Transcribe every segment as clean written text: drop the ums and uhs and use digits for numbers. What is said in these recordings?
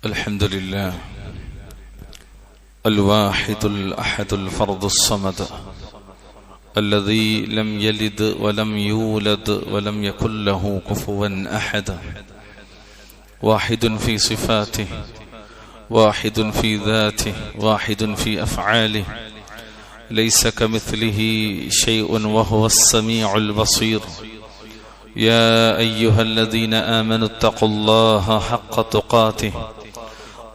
الحمد لله الواحد الأحد الفرد الصمد الذي لم يلد ولم يولد ولم يكن له كفوا أحد، واحد في صفاته، واحد في ذاته، واحد في أفعاله، ليس كمثله شيء وهو السميع البصير. يا أيها الذين آمنوا اتقوا الله حق تقاته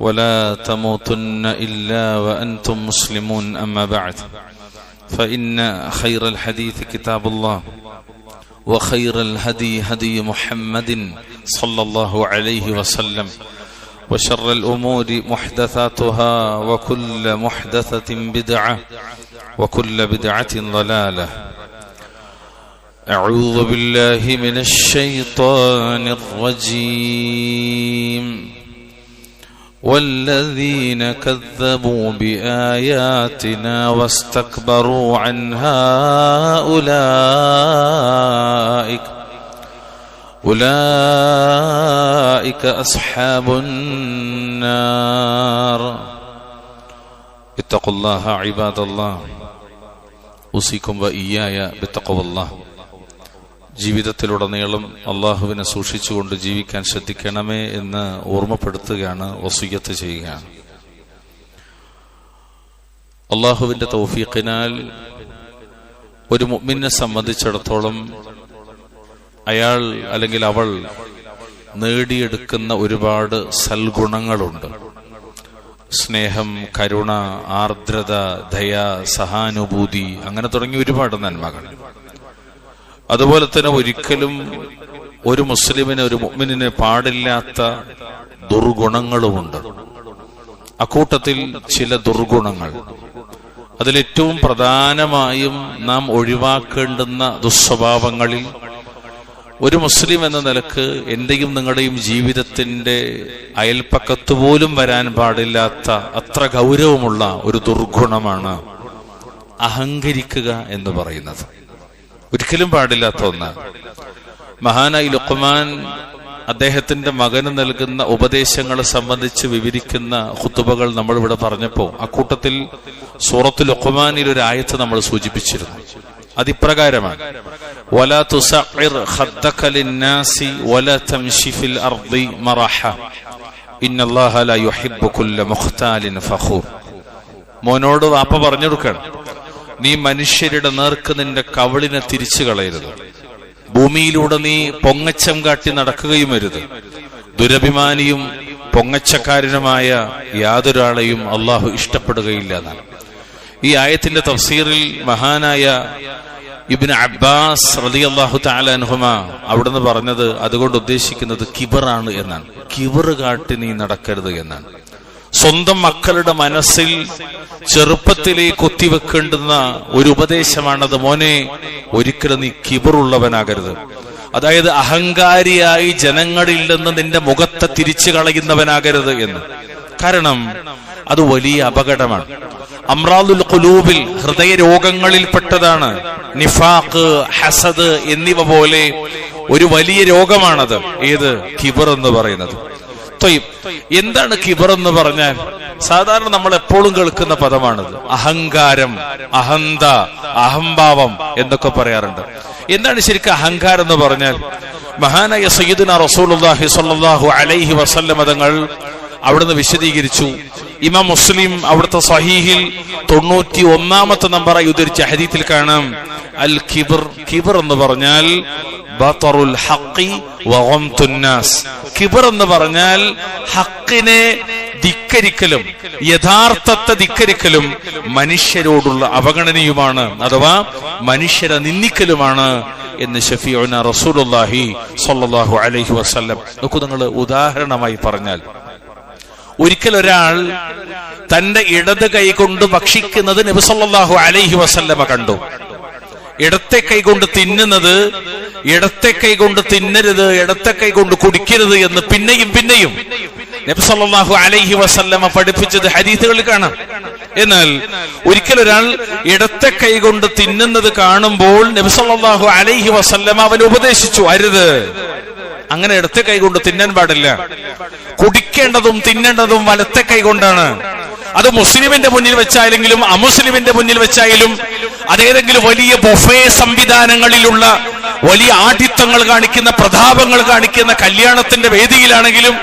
ولا تموتن إلا وأنتم مسلمون. أما بعد، فإن خير الحديث كتاب الله، وخير الهدي هدي محمد صلى الله عليه وسلم، وشر الأمور محدثاتها، وكل محدثة بدعة، وكل بدعة ضلالة. أعوذ بالله من الشيطان الرجيم. والذين كذبوا بآياتنا واستكبروا عنها أولئك أصحاب النار. اتقوا الله عباد الله، أوصيكم وإياي بتقوى الله. ജീവിതത്തിലുടനീളം അള്ളാഹുവിനെ സൂക്ഷിച്ചുകൊണ്ട് ജീവിക്കാൻ ശ്രദ്ധിക്കണമേ എന്ന് ഓർമ്മപ്പെടുത്തുകയാണ്, വസിയ്യത്ത് ചെയ്യുകയാണ്. അള്ളാഹുവിന്റെ തൗഫീഖിനാൽ ഒരു മുഅ്മിനെ സംബന്ധിച്ചിടത്തോളം അയാൾ അല്ലെങ്കിൽ അവൾ നേടിയെടുക്കുന്ന ഒരുപാട് സൽഗുണങ്ങളുണ്ട്. സ്നേഹം, കരുണ, ആർദ്രത, ദയ, സഹാനുഭൂതി, അങ്ങനെ തുടങ്ങി ഒരുപാട് നന്മകൾ. അതുപോലെ തന്നെ ഒരിക്കലും ഒരു മുസ്ലിമിന്, ഒരു മുഅ്മിനിന് പാടില്ലാത്ത ദുർഗുണങ്ങളുമുണ്ട്. അക്കൂട്ടത്തിൽ ചില ദുർഗുണങ്ങൾ, അതിലേറ്റവും പ്രധാനമായും നാം ഒഴിവാക്കേണ്ടുന്ന ദുസ്വഭാവങ്ങളിൽ ഒരു മുസ്ലിം എന്ന നിലക്ക് എന്റെയും നിങ്ങളുടെയും ജീവിതത്തിന്റെ അയൽപ്പക്കത്ത് പോലും വരാൻ പാടില്ലാത്ത അത്ര ഗൗരവമുള്ള ഒരു ദുർഗുണമാണ് അഹങ്കരിക്കുക എന്ന് പറയുന്നത്. ഒരിക്കലും പാടില്ലാത്ത ഒന്നാണ്. മഹാനായി ലുഖ്മാൻ അദ്ദേഹത്തിന്റെ മകന് നൽകുന്ന ഉപദേശങ്ങളെ സംബന്ധിച്ച് വിവരിക്കുന്ന ഖുതുബകൾ നമ്മൾ ഇവിടെ പറഞ്ഞപ്പോ അക്കൂട്ടത്തിൽ സൂറത്തുൽ ലുഖ്മാനിൽ ഒരു ആയത്ത് നമ്മൾ സൂചിപ്പിച്ചിരുന്നു. അതിപ്രകാരമാണ്: വലാ തുസഇർ ഖദ്ദക ലിന്നാസി വലാ തംശി ഫിൽ അർദി മറഹ ഇന്നല്ലാഹ ലാ യുഹിബ്ബു കുല്ല മുഖ്താലിൻ ഫഖൂർ. മോനോട് വാപ്പ പറഞ്ഞു കൊടുക്കണം, നീ മനുഷ്യരുടെ നേർക്ക് നിന്റെ കവിളിനെ തിരിച്ചു കളയരുത്, ഭൂമിയിലൂടെ നീ പൊങ്ങച്ചം കാട്ടി നടക്കുകയും അരുത്. ദുരഭിമാനിയും പൊങ്ങച്ചക്കാരനുമായ യാതൊരാളെയും അള്ളാഹു ഇഷ്ടപ്പെടുകയില്ല എന്നാണ്. ഈ ആയത്തിന്റെ തഫ്സീറിൽ മഹാനായ ഇബ്നു അബ്ബാസ് റളിയല്ലാഹു തആല അൻഹുമാ അവിടുന്ന് പറഞ്ഞത്, അതുകൊണ്ട് ഉദ്ദേശിക്കുന്നത് കിബറാണ് എന്നാണ്. കിബറ് കാട്ടി നീ നടക്കരുത് എന്നാണ്. സ്വന്തം മക്കളുടെ മനസ്സിൽ ചെറുപ്പത്തിലേ കൊത്തിവെക്കേണ്ടുന്ന ഒരു ഉപദേശമാണത്. മോനെ, ഒരിക്കലും നീ കിബറുള്ളവനാകരുത്. അതായത് അഹങ്കാരിയായി ജനങ്ങളിൽ നിന്ന് നിന്റെ മുഖത്തെ തിരിച്ചു കളയുന്നവനാകരുത് എന്ന്. കാരണം അത് വലിയ അപകടമാണ്. അംറാദുൽ ഖുലൂബിൽ, ഹൃദയ രോഗങ്ങളിൽപ്പെട്ടതാണ് നിഫാഖ്, ഹസദ് എന്നിവ പോലെ ഒരു വലിയ രോഗമാണത്. ഏത്? കിബർ എന്ന് പറയുന്നത്. എന്താണ് കിബർ എന്ന് പറഞ്ഞാൽ? സാധാരണ നമ്മൾ എപ്പോഴും കേൾക്കുന്ന പദമാണിത്. അഹങ്കാരം, അഹന്ത, അഹംഭാവം എന്നൊക്കെ പറയാറുണ്ട്. എന്താണ് ശരിക്കും അഹങ്കാരം എന്ന് പറഞ്ഞാൽ? മഹാനായ സയ്യിദുനാ റസൂലുള്ളാഹി സ്വല്ലല്ലാഹു അലൈഹി വസല്ലം തങ്ങൾ അവിടുന്ന് വിശദീകരിച്ചു. ഇമാം മുസ്ലിം അവിടുത്തെ സ്വഹീഹിൽ 91-ാമത്തെ നമ്പറായി ഉദ്ധരിച്ച ഹദീസിൽ കാണാം, അൽ കിബർ, കിബർ എന്ന് പറഞ്ഞാൽ ബതറുൽ ഹഖി വഗംതുൻ നാസ്. കിബർ എന്ന് പറഞ്ഞാൽ ഹക്കിനെ ധിക്കരിക്കലും യഥാർത്ഥത്തെ ധിക്കരിക്കലും മനുഷ്യരോടുള്ള അവഗണനയുമാണ്, അഥവാ മനുഷ്യരെ നിന്ദിക്കലുമാണ് എന്ന് ശഫീഉനാ റസൂലുള്ളാഹി സ്വല്ലല്ലാഹു അലൈഹി വസല്ലം. നോക്കൂ, നിങ്ങൾ ഉദാഹരണമായി പറഞ്ഞാൽ, ഒരിക്കൽ ഒരാൾ തന്റെ ഇടത് കൈ കൊണ്ട് ഭക്ഷിക്കുന്നത് നബി സല്ലല്ലാഹു അലൈഹി വസല്ലമ കണ്ടു. ഇടത്തെ കൈ കൊണ്ട് തിന്നുന്നത്, ഇടത്തെ കൈ കൊണ്ട് തിന്നരുത്, ഇടത്തെ കൈ കൊണ്ട് കുടിക്കരുത് എന്ന് പിന്നെയും പിന്നെയും നബി സല്ലല്ലാഹു അലൈഹി വസല്ലമ പഠിപ്പിച്ചത് ഹദീസുകളിൽ കാണാം. എന്നാൽ ഒരിക്കൽ ഒരാൾ ഇടത്തെ കൈ കൊണ്ട് തിന്നുന്നത് കാണുമ്പോൾ നബി സല്ലല്ലാഹു അലൈഹി വസല്ലമ അവൻ ഉപദേശിച്ചു, അരുത്, അങ്ങനെ ഇടത്തെ കൈകൊണ്ട് തിന്നാൻ പാടില്ല. കുടിക്കേണ്ടതും തിന്നേണ്ടതും വലത്തെ കൈകൊണ്ടാണ്. അത് മുസ്ലിമിന്റെ മുന്നിൽ വെച്ചായെങ്കിലും അമുസ്ലിമിന്റെ മുന്നിൽ വെച്ചായാലും, അതേതെങ്കിലും വലിയ ബൊഫേ സംവിധാനങ്ങളിലുള്ള വലിയ ആഠിത്തങ്ങൾ കാണിക്കുന്ന, പ്രതാപങ്ങൾ കാണിക്കുന്ന കല്യാണത്തിന്റെ വേദിയിലാണെങ്കിലും,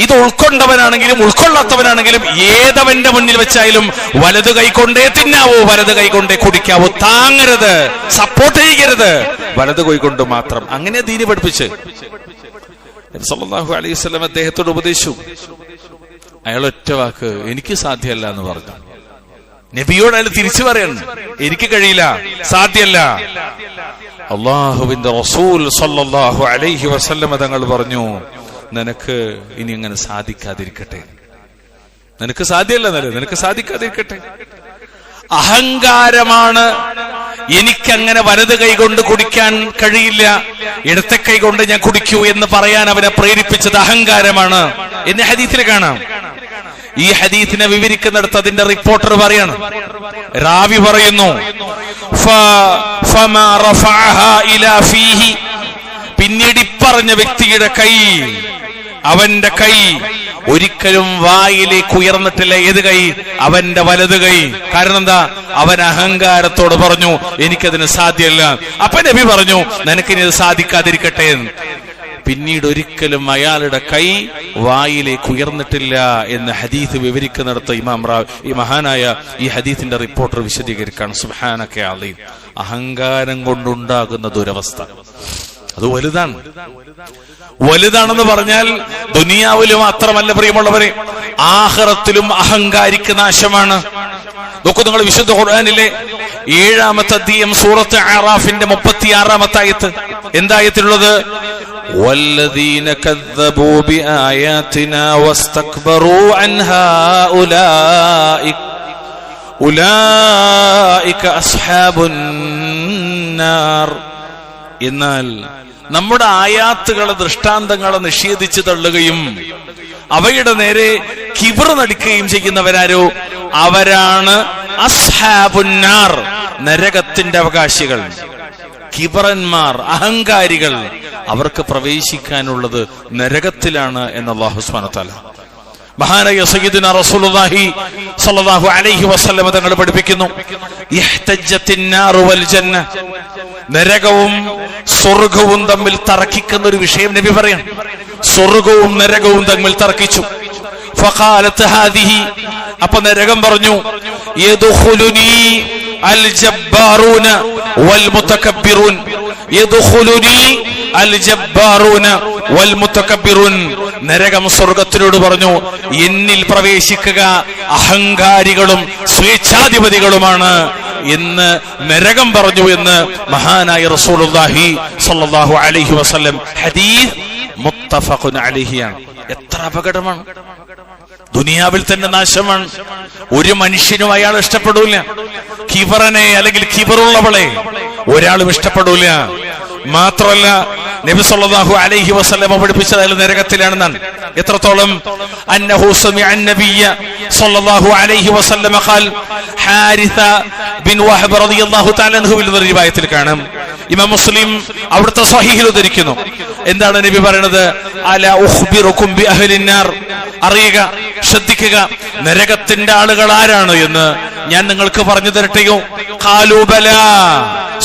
ഇത് ഉൾക്കൊണ്ടവനാണെങ്കിലും ഉൾക്കൊള്ളാത്തവനാണെങ്കിലും ഏതവന്റെ മുന്നിൽ വെച്ചായാലും വലത് കൈകൊണ്ടേ തിന്നാവൂ, വലത് കൈകൊണ്ടേ കുടിക്കാവൂ. താങ്ങരുത്, സപ്പോർട്ട് ചെയ്യരുത്, വലത് കൈകൊണ്ട് മാത്രം. അങ്ങനെ ദീനി പഠിപ്പിച്ച് സല്ലല്ലാഹു അലൈഹി വസല്ലം അദ്ദേഹത്തോട് ഉപദേശിച്ചു. അയാൾ ഒറ്റ വാക്ക്, എനിക്ക് സാധ്യമല്ല എന്ന് പറഞ്ഞു. നബിയോട് അയാൾ തിരിച്ചു പറയണം, എനിക്ക് കഴിയില്ല, സാധ്യമല്ല. അള്ളാഹുവിന്റെ റസൂൽ സല്ലല്ലാഹു അലൈഹി വസല്ലം തങ്ങൾ പറഞ്ഞു, നിനക്ക് ഇനി അങ്ങനെ സാധിക്കാതിരിക്കട്ടെ, നിനക്ക് സാധ്യമല്ല, നിനക്ക് സാധിക്കാതിരിക്കട്ടെ. അഹങ്കാരമാണ് എനിക്കങ്ങനെ വലത് കൈകൊണ്ട് കുടിക്കാൻ കഴിയില്ല, ഇടത്തെ കൈകൊണ്ട് ഞാൻ കുടിക്കൂ എന്ന് പറയാൻ അവനെ പ്രേരിപ്പിച്ചത് അഹങ്കാരമാണ് എന്ന് ഹദീസിൽ കാണാം. ഈ ഹദീസിനെ വിവരിക്കുന്നിടത്ത് അതിന്റെ റിപ്പോർട്ടർ പറയാണ്, റാവി പറയുന്നു, പിന്നീട് ഇപ്പറഞ്ഞ വ്യക്തിയുടെ കൈ, അവന്റെ കൈ ഒരിക്കലും വായിലേക്ക് ഉയർന്നിട്ടില്ല. ഏത് കൈ? അവന്റെ വലത് കൈ. കാരണം എന്താ? അവൻ അഹങ്കാരത്തോട് പറഞ്ഞു, എനിക്കതിന് സാധ്യമല്ല. അപ്പൊ നബി പറഞ്ഞു, നിനക്കിനി അത് സാധിക്കാതിരിക്കട്ടെ എന്ന്. പിന്നീട് ഒരിക്കലും അയാളുടെ കൈ വായിലേക്ക് ഉയർന്നിട്ടില്ല എന്ന് ഹദീസ് വിവരിക്കുന്നിടത്ത് ഈ മഹാനായ ഈ ഹദീസിന്റെ റിപ്പോർട്ടർ വിശദീകരിക്കാണ്. സുബ്ഹാനക അലീം. അഹങ്കാരം കൊണ്ടുണ്ടാകുന്ന ദുരവസ്ഥ അത് വലുതാണ്. വലുതാണെന്ന് പറഞ്ഞാൽ ദുനിയാവിലും മാത്രമല്ല പ്രിയമുള്ളവരെ, ആഖിറത്തിലും അഹങ്കാരിക്ക് നാശമാണ്. നോക്കൂ, നിങ്ങൾ വിശുദ്ധ ഖുർആനിലെ 7-ാമത്തെ അധ്യായം സൂറത്ത് അറാഫിന്റെ 36-ാമത്തെ ആയത്ത്. എന്തായത്തിലുള്ളത്? വല്ലദീന കദ്ദബൂ ബിആയാതിനാ വസ്തക്ബറൂ അൻഹാ ഉലൈക അസ്ഹാബുൻ നാർ. എന്നാൽ നമ്മുടെ ആയാത്തുകളെ, ദൃഷ്ടാന്തങ്ങളെ നിഷേധിച്ചു തള്ളുകയും അവയുടെ നേരെ കിബ്ർ നടിക്കുകയും ചെയ്യുന്നവരാരോ അവരാണ് അസ്ഹാബുന്നാർ, നരകത്തിന്റെ അവകാശികൾ. കിബറന്മാർ, അഹങ്കാരികൾ, അവർക്ക് പ്രവേശിക്കാനുള്ളത് നരകത്തിലാണ് എന്ന് അല്ലാഹു സുബ്ഹാനഹു വ തആല മഹാനായ സയ്യിദുനാ റസൂലുള്ളാഹി സ്വല്ലല്ലാഹു അലൈഹി വസല്ലം തങ്ങൾ പഠിപ്പിക്കുന്നു. ഇഹ്തജ്ജത്തിന്നാറു വൽ ജന്ന, നരകവും സ്വർഗവും തമ്മിൽ തർക്കിക്കുന്ന ഒരു വിഷയം നബി പറയാണ്. സ്വർഗവും നരകവും തമ്മിൽ തർക്കിച്ചു. ഫഖാലത്ത് ഹാദിഹി, അപ്പൊ നരകം പറഞ്ഞു, യദ്ഖുലുനി അൽ ജബ്ബാറൂന വൽ മുതകബ്ബിറൂൻ, യദ്ഖുലുനി അൽ ജബ്ബാറൂന വൽ മുതകബ്ബിറൂൻ. നരകം സ്വർഗത്തിനോട് പറഞ്ഞു, എന്നിൽ പ്രവേശിക്കുക അഹങ്കാരികളും സ്വേച്ഛാധിപതികളുമാണ് എന്ന് നരകം പറഞ്ഞു എന്ന് മഹാനായ റസൂലുള്ളാഹി സ്വല്ലല്ലാഹു അലൈഹി വസല്ലം. ഹദീസ് മുത്തഫഖുൻ അലൈഹിയാണ്. എത്ര അപകടമാണ്! ദുനിയാവിൽ തന്നെ നാശമാണ്. ഒരു മനുഷ്യനും അയാൾ ഇഷ്ടപ്പെടൂല. കിബറനെ അല്ലെങ്കിൽ കിബറുള്ളവളെ ഒരാളും ഇഷ്ടപ്പെടൂല. മാത്രമല്ല നബി സല്ലല്ലാഹു അലൈഹി വസല്ലം പഠിപ്പിച്ചത് അയാൾ നരകത്തിലാണെന്നാണ്. എത്രത്തോളം? അന്നഹു സമിഅ അൻ-നബിയ്യ സല്ലല്ലാഹു അലൈഹി വസല്ലം ഖാൽ, ഹാരിസ ബിൻ വഹബ് റളിയല്ലാഹു തആല അൻഹുവിൽ നിന്ന് റിവായത്തിൽ കാണാം. ഇമാം മുസ്ലിം അവിടുത്തെ സ്വഹീഹിൽ ഉദ്ധരിക്കുന്നു. എന്താണ് നബി പറയുന്നത്? അലാ ഉഖ്ബിറുക്കും ബി അഹ്ലിന്നാർ, അറിയുക, ശ്രദ്ധിക്കുക, നരകത്തിന്റെ ആളുകൾ ആരാണ് എന്ന് ഞാൻ നിങ്ങൾക്ക് പറഞ്ഞു തരട്ടെയോ? ഖാലൂ ബലാ,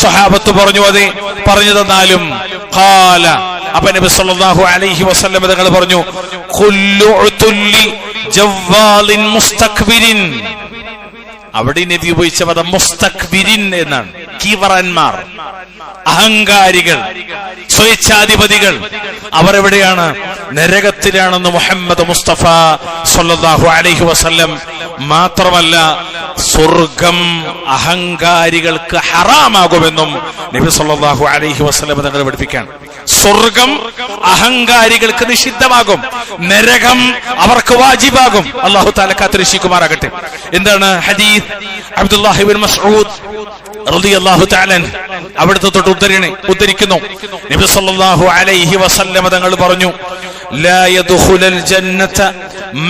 സ്വഹാബത്ത് പറഞ്ഞു അതെ, പറഞ്ഞു തന്നാലും. ഖാല, അപ്പൊ നബി സല്ലല്ലാഹു അലൈഹി വസല്ലം തങ്ങൾ പറഞ്ഞു, കുല്ലു ഉതുല്ലി ജവ്വാലിൻ മുസ്തക്ബിരിൻ. അവിടെ നബി ഉപയോഗിച്ച പദം മുസ്തക്ബിരിൻ എന്നാണ്. കിവറന്മാർ, അഹങ്കാരികൾ, സ്വേച്ഛാധിപതികൾ, അവർ എവിടെയാണ്? നരകത്തിലാണെന്ന് മുഹമ്മദ് മുസ്തഫ സല്ലല്ലാഹു അലൈഹി വസല്ലം. മാത്രമല്ല, സ്വർഗം അഹങ്കാരികൾക്ക് ഹറാമാകുമെന്നും നബി സല്ലല്ലാഹു അലൈഹി വസല്ലം തങ്ങൾ പഠിപ്പിക്കാൻ. സ്വർഗം അഹങ്കാരികൾക്ക് നിഷിദ്ധമാകും, നരകം അവർക്ക് വാജിബാകും. അല്ലാഹു തആല കാത്തുരക്ഷിക്കുമാറാകട്ടെ. എന്താണ് ഹദീസ്? അബ്ദുല്ലാഹി ഇബ്നു മസ്ഊദ് റളിയല്ലാഹു തആല അവിടുത്തെ തൊട്ട് ഉദ്ധരിക്കുന്നു. നബി സല്ലല്ലാഹു അലൈഹി വസല്ലം തങ്ങൾ പറഞ്ഞു, ലാ യദ്ഖുലുൽ ജന്നത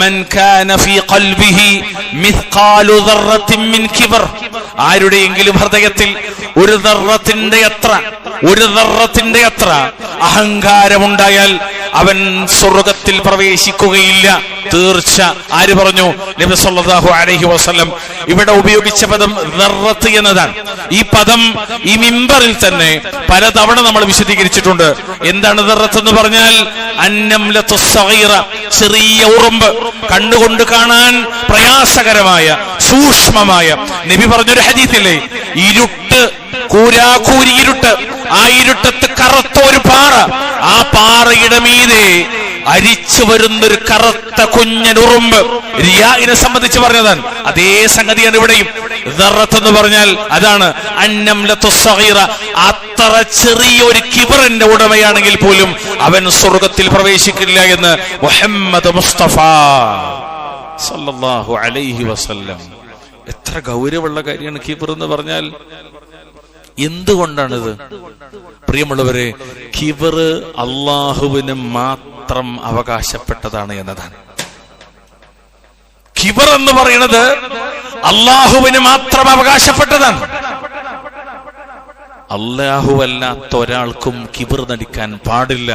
മൻ കാന ഫീ ഖൽബിഹി മിസ്ഖാലു ദർറത്തിൻ മിൻ കിബർ, ആരുടെയെങ്കിലും ഹൃദയത്തിൽ ഒരു ദർറത്തിന്റെ അത്ര അഹങ്കാരമുണ്ടായാൽ അവൻ സ്വർഗത്തിൽ പ്രവേശിക്കുകയില്ല, തീർച്ച. ആര് പറഞ്ഞു? നബി സല്ലല്ലാഹു അലൈഹി വസല്ലം. ഇവിടെ ഉപയോഗിച്ച പദം ദർറത്ത് എന്നതാണ്. ഈ പദം ഈ മിമ്പറിൽ തന്നെ പലതവണ നമ്മൾ വിശദീകരിച്ചിട്ടുണ്ട്. എന്താണ് ദർറത്ത് എന്ന് പറഞ്ഞാൽ? അന്നംലത്തു സഗീറ, ചെറിയ ഉറുമ്പ്, കണ്ണുകൊണ്ട് കാണാൻ പ്രയാസകരമായ സൂക്ഷ്മമായ. നബി പറഞ്ഞൊരു ഹദീസില്ലേ, ഇരുട്ട്, കൂരാകൂരി ഇരുട്ട്, ആ ഇരുട്ടത്ത് കറുത്ത ഒരു പാറ, ആ പാറയുടെ മീതെ അരിച്ചു വരുന്നൊരു കറുത്ത കുഞ്ഞനുറുമ്പ്. റിയാഇനെ സംബന്ധിച്ച് പറഞ്ഞതാണ്. അതേ സംഗതിയാണ് ഇവിടെയും. ദർറത്ത് എന്ന് പറഞ്ഞാൽ അതാണ് അന്നംലത്തു സഗീറ. അത്ര ചെറിയൊരു കിബറിന്റെ ഉടമയാണെങ്കിൽ പോലും അവൻ സ്വർഗത്തിൽ പ്രവേശിക്കില്ല എന്ന് മുഹമ്മദ് മുസ്തഫ സല്ലല്ലാഹു അലൈഹി വസല്ലം. എത്ര ഗൗരവമുള്ള കാര്യമാണ് കിബർ എന്ന് പറഞ്ഞാൽ. എന്തുകൊണ്ടാണിത്? പ്രിയമുള്ളവരെ, കിബർ അള്ളാഹുവിന് മാത്രം അവകാശപ്പെട്ടതാണ് എന്നതാണ്. കിബർ എന്ന് പറയുന്നത് അള്ളാഹുവിന് മാത്രം അവകാശപ്പെട്ടതാണ്. അല്ലാഹുവല്ലാത്ത ഒരാൾക്കും കിബർ നടിക്കാൻ പാടില്ല,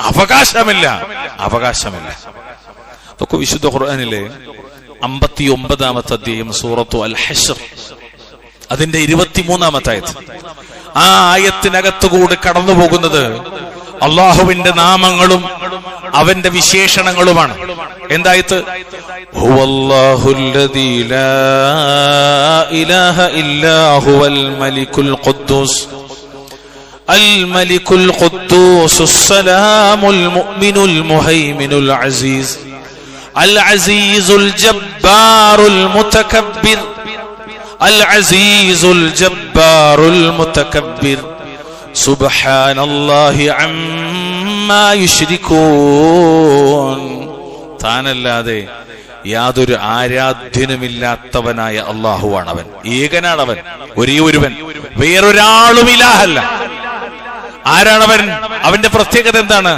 അവകാശമില്ല. അതൊക്കെ വിശുദ്ധ ഖുർആനിലെ 59-ാമത്തെ അധ്യായം സൂറത്തു അൽ ഹശ്ർ, അതിന്റെ 23-ാമത്തെ ആയത്ത്. ആ ആയത്തിനകത്തുകൂടി കടന്നു പോകുന്നത് അള്ളാഹുവിന്റെ നാമങ്ങളും അവന്റെ വിശേഷണങ്ങളുമാണ്. എന്തായത്? ഹുവല്ലാഹുല്ലദീ ലാ ഇലാഹ ഇല്ലാ ഹുവൽ മലിക്കുൽ ഖുദ്ദൂസ് അൽ മലിക്കുൽ ഖുദ്ദൂസുസ് സലാമുൽ മുഅ്മിനുൽ മുഹൈമിനുൽ അസീസ് അൽ അസീസുൽ ജബ്ബാറുൽ മുതകബ്ബിർ അൽ അസീസുൽ ജബ്ബാറുൽ മുതകബ്ബിർ സുബ്ഹാനല്ലാഹി അമ്മാ യുശ്രികൂൻ. താനല്ലാതെ യാതൊരു ആരാധ്യനുമില്ലാത്തവനായ അള്ളാഹുവാണവൻ. ഏകനാണവൻ, ഒരേ ഒരുവൻ, വേറൊരാളും ഇലാഹല്ല. ആരാണവൻ? അവന്റെ പ്രത്യേകത എന്താണ്?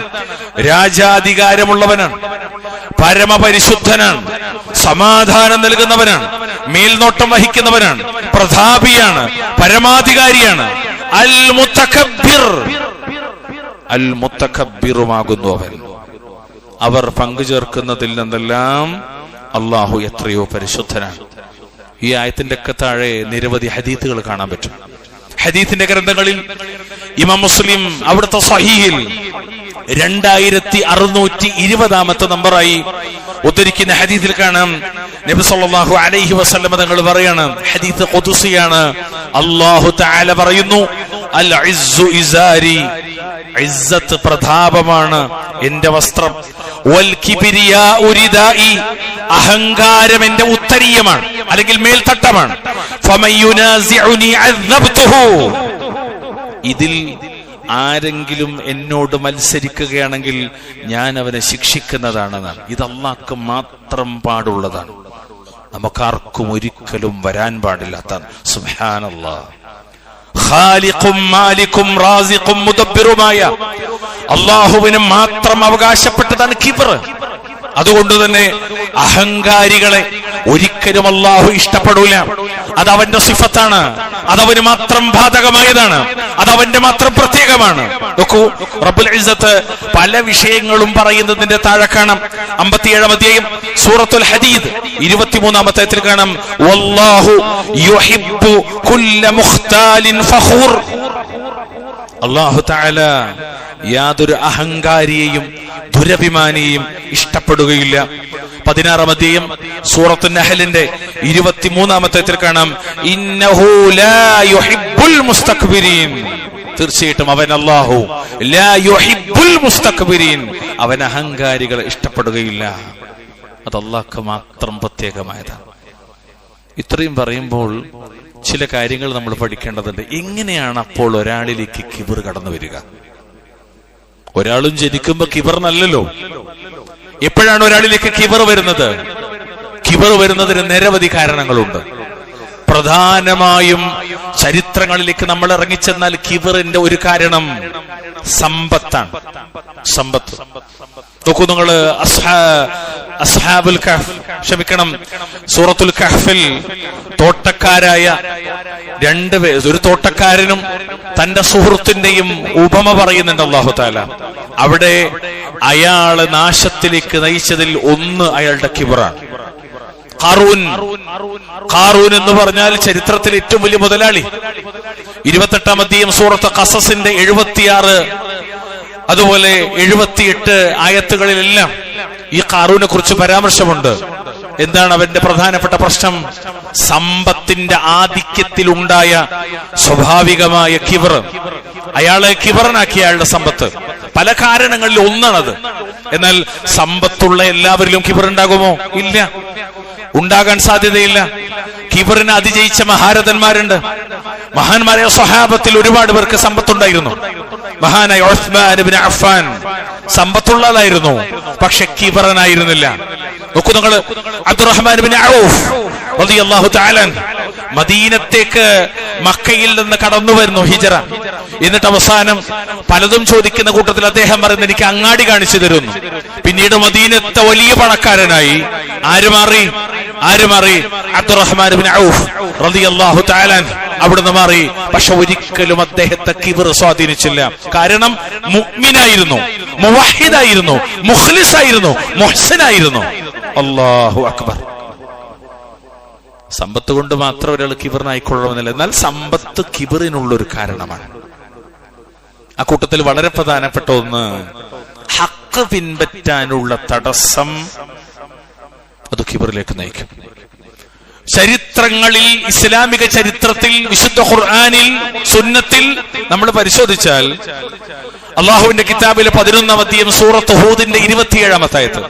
രാജാധികാരമുള്ളവനാണ്, പരമപരിശുദ്ധനാണ്, സമാധാനം നൽകുന്നവനാണ്, മേൽനോട്ടം വഹിക്കുന്നവനാണ്, പ്രതാപിയാണ്, പരമാധികാരിയാണ്. അൽ മുതകബ്ബിർ, അൽ മുതകബ്ബിറുമാകുന്നു അവൻ. അവർ പങ്കുചേർക്കുന്നതിൽ നിന്നെല്ലാം അള്ളാഹു എത്രയോ പരിശുദ്ധനാണ്. ഈ ആയത്തിന്റെ ഒക്കെ താഴെ നിരവധി ഹദീത്തുകൾ കാണാൻ പറ്റും. ഹദീത്തിന്റെ ഗ്രന്ഥങ്ങളിൽ ഇമാം മുസ്ലിം അവിടുത്തെ സഹീഹിൽ 2620-ാമത്തെ നമ്പറായി ഉദ്ധരിക്കുന്ന ഹദീസിൽ കാണാം, നബി സല്ലല്ലാഹു അലൈഹി വസല്ലം തങ്ങൾ പറയാണ്, ഹദീസ് ഖുദ്സിയാണ്. അല്ലാഹു തആല പറയുന്നു, അൽ ഇസ്സു ഇസാരി, ഇസ്സത്ത് പ്രതാപമാണ് എന്റെ വസ്ത്രം, വൽ കിബ്രിയാഉ റിദാഇ, അഹങ്കാരം എന്റെ ഉത്തരീയമാണ് അല്ലെങ്കിൽ മേൽത്തട്ടമാണ്. ഫമൻ യുനാസിഉനി അദ്ദബ്തുഹു, ഇതിൽ ആരെങ്കിലും എന്നോട് മത്സരിക്കുകയാണെങ്കിൽ ഞാൻ അവനെ ശിക്ഷിക്കുന്നതാണെന്നാണ്. ഇത് അല്ലാഹ്ക്ക് മാത്രം പാടുള്ളതാണ്, നമുക്കാർക്കും ഒരിക്കലും വരാൻ പാടില്ലാത്തതാണ്. സുബ്ഹാനല്ലാഹ്. ഖാലിഖും മാലിക്കും റാസിഖും മുദബ്ബിറുമായ അല്ലാഹുവിന് മാത്രം അവകാശപ്പെട്ടതാണ് കിബ്ർ. അതുകൊണ്ട് തന്നെ അഹങ്കാരികളെ ഒരിക്കലും അല്ലാഹു ഇഷ്ടപ്പെടൂല. അതവന്റെ സിഫത്താണ്, അതവന് മാത്രം ബാധകമായതാണ്, അതവന്റെ മാത്രം പ്രത്യേകമാണ്. നോക്കൂ, റബ്ബുൽ ഇസ്സത്ത് പല വിഷയങ്ങളും പറയുന്നതിന്റെ താഴെ കാണാം 57-ാം അധ്യായം സൂറത്തുൽ ഹദീദ് 23-ാമത്തെ ആയത്തിൽ കാണാം, വല്ലാഹു യുഹിബ്ബു കുല്ല മുഖ്താലിൻ ഫഖൂർ. അല്ലാഹു തആല യാതൊരു അഹങ്കാരിയെയും ദുരഭിമാനിയെയും ഇഷ്ടപ്പെടുകയില്ല. 16-ാം അധ്യായം സൂറത്തുൻ നഹലിന്റെ 23-ാമത്തെ ആയത്തിൽ കാണാം, ഇന്നഹു ലാ യുഹിബ്ബുൽ മുസ്തക്ബിരീൻ. തീർച്ചയായിട്ടും അവൻ അല്ലാഹു ലാ യുഹിബ്ബുൽ മുസ്തക്ബിരീൻ, അവൻ അഹങ്കാരികളെ ഇഷ്ടപ്പെടുകയില്ല. അത് അല്ലാഹ്ക്ക് മാത്രം പ്രത്യേകമായതാണ്. ഇത്രയും പറയുമ്പോൾ ചില കാര്യങ്ങൾ നമ്മൾ പഠിക്കേണ്ടതുണ്ട്. എങ്ങനെയാണ് അപ്പോൾ ഒരാളിലേക്ക് കിബർ കടന്നു വരിക? ഒരാളും ജനിക്കുമ്പോ കിബറിനല്ലല്ലോ. എപ്പോഴാണ് ഒരാളിലേക്ക് കിബർ വരുന്നത്? കിബർ വരുന്നതിന് നിരവധി കാരണങ്ങളുണ്ട്. പ്രധാനമായും ചരിത്രങ്ങളിലേക്ക് നമ്മൾ ഇറങ്ങിച്ചെന്നാൽ കിബറിന്റെ ഒരു കാരണം സമ്പത്താണ്. സമ്പത്ത് നോക്കൂ നിങ്ങള്. അസ്ഹാബുൽ കഹ്ഫ്, ക്ഷമിക്കണം, സൂറത്തുൽ കഹ്ഫിൽ തോട്ടക്കാരായ ഒരു തോട്ടക്കാരനും തന്റെ സുഹൃത്തിന്റെയും ഉപമ പറയുന്നുണ്ട് അല്ലാഹു തആല. അവിടെ അയാള് നാശത്തിലേക്ക് നയിച്ചതിൽ ഒന്ന് അയാളുടെ കിബറാണ്. ഖാറൂൻ എന്ന് പറഞ്ഞാൽ ചരിത്രത്തിൽ ഏറ്റവും വലിയ മുതലാളി. 28-ാം അധ്യായം സൂറത്ത് ഖസസിന്റെ 76 അതുപോലെ 78 ആയത്തുകളിലെല്ലാം ഈ ഖാറൂനെ കുറിച്ച് പരാമർശമുണ്ട്. എന്താണ് അവന്റെ പ്രധാനപ്പെട്ട പ്രശ്നം? സമ്പത്തിന്റെ ആധിക്യത്തിലുണ്ടായ സ്വാഭാവികമായ കിബർ. അയാളെ കിബറനാക്കിയ അയാളുടെ സമ്പത്ത്. പല കാരണങ്ങളിൽ ഒന്നാണത്. എന്നാൽ സമ്പത്തുള്ള എല്ലാവരിലും കിബർ ഉണ്ടാകുമോ? ഇല്ല, ഉണ്ടാകാൻ സാധ്യതയില്ല. കിബറിനെ അതിജയിച്ച മഹാരഥന്മാരുണ്ട്. മഹാന്മാരായ സ്വഹാബത്തിൽ ഒരുപാട് പേർക്ക് സമ്പത്തുണ്ടായിരുന്നു. മഹാനായ ഉസ്മാൻ ഇബ്നു അഫ്ഫാൻ സമ്പത്തുള്ളതായിരുന്നു, പക്ഷെ കിബറനായിരുന്നില്ല. നോക്കൂ നിങ്ങൾ, അബ്ദുറഹ്മാൻ ഇബ്നു ഔഫ് റളിയല്ലാഹു തആല മദീനത്തേക്ക് മക്കയിൽ നിന്ന് കടന്നു വരുന്നു, ഹിജറ. എന്നിട്ട് അവസാനം പലതും ചോദിക്കുന്ന കൂട്ടത്തിൽ അദ്ദേഹം പറയുന്നത്, എനിക്ക് അങ്ങാടി കാണിച്ചു തരുന്നു. പിന്നീട് മദീനത്തെ വലിയ പണക്കാരനായി. ആര് മാറി? അബ്ദുറഹ്മാൻ ഇബ്നു ഔഫ് റളിയല്ലാഹു തആല അവിടുന്ന് മാറി. പക്ഷെ ഒരിക്കലും അദ്ദേഹത്തെ കിബർ സ്വാധീനിച്ചില്ല. കാരണം മുഅ്മിനായിരുന്നു, മുവഹിദായിരുന്നു, മുഖ്ലിസായിരുന്നു, മുഹ്സിനായിരുന്നു. അല്ലാഹു അക്ബർ. സമ്പത്ത് കൊണ്ട് മാത്രം ഒരാൾ കിബറിനായിക്കൊള്ളണമെന്നില്ല. എന്നാൽ സമ്പത്ത് കിബറിനുള്ളൊരു കാരണമാണ്. ആ കൂട്ടത്തിൽ വളരെ പ്രധാനപ്പെട്ട ഒന്ന്, ഹഖ് പിൻപറ്റാനുള്ള തടസ്സം. അത് കിബറിലേക്ക് നയിക്കും. ചരിത്രങ്ങളിൽ, ഇസ്ലാമിക ചരിത്രത്തിൽ, വിശുദ്ധ ഖുർആനിൽ, സുന്നത്തിൽ നമ്മൾ പരിശോധിച്ചാൽ അള്ളാഹുവിന്റെ കിതാബിലെ 11-ാം അധ്യായം സൂറത്ത് ഹൂദിന്റെ 27-ാമത്തെ ആയത്ത്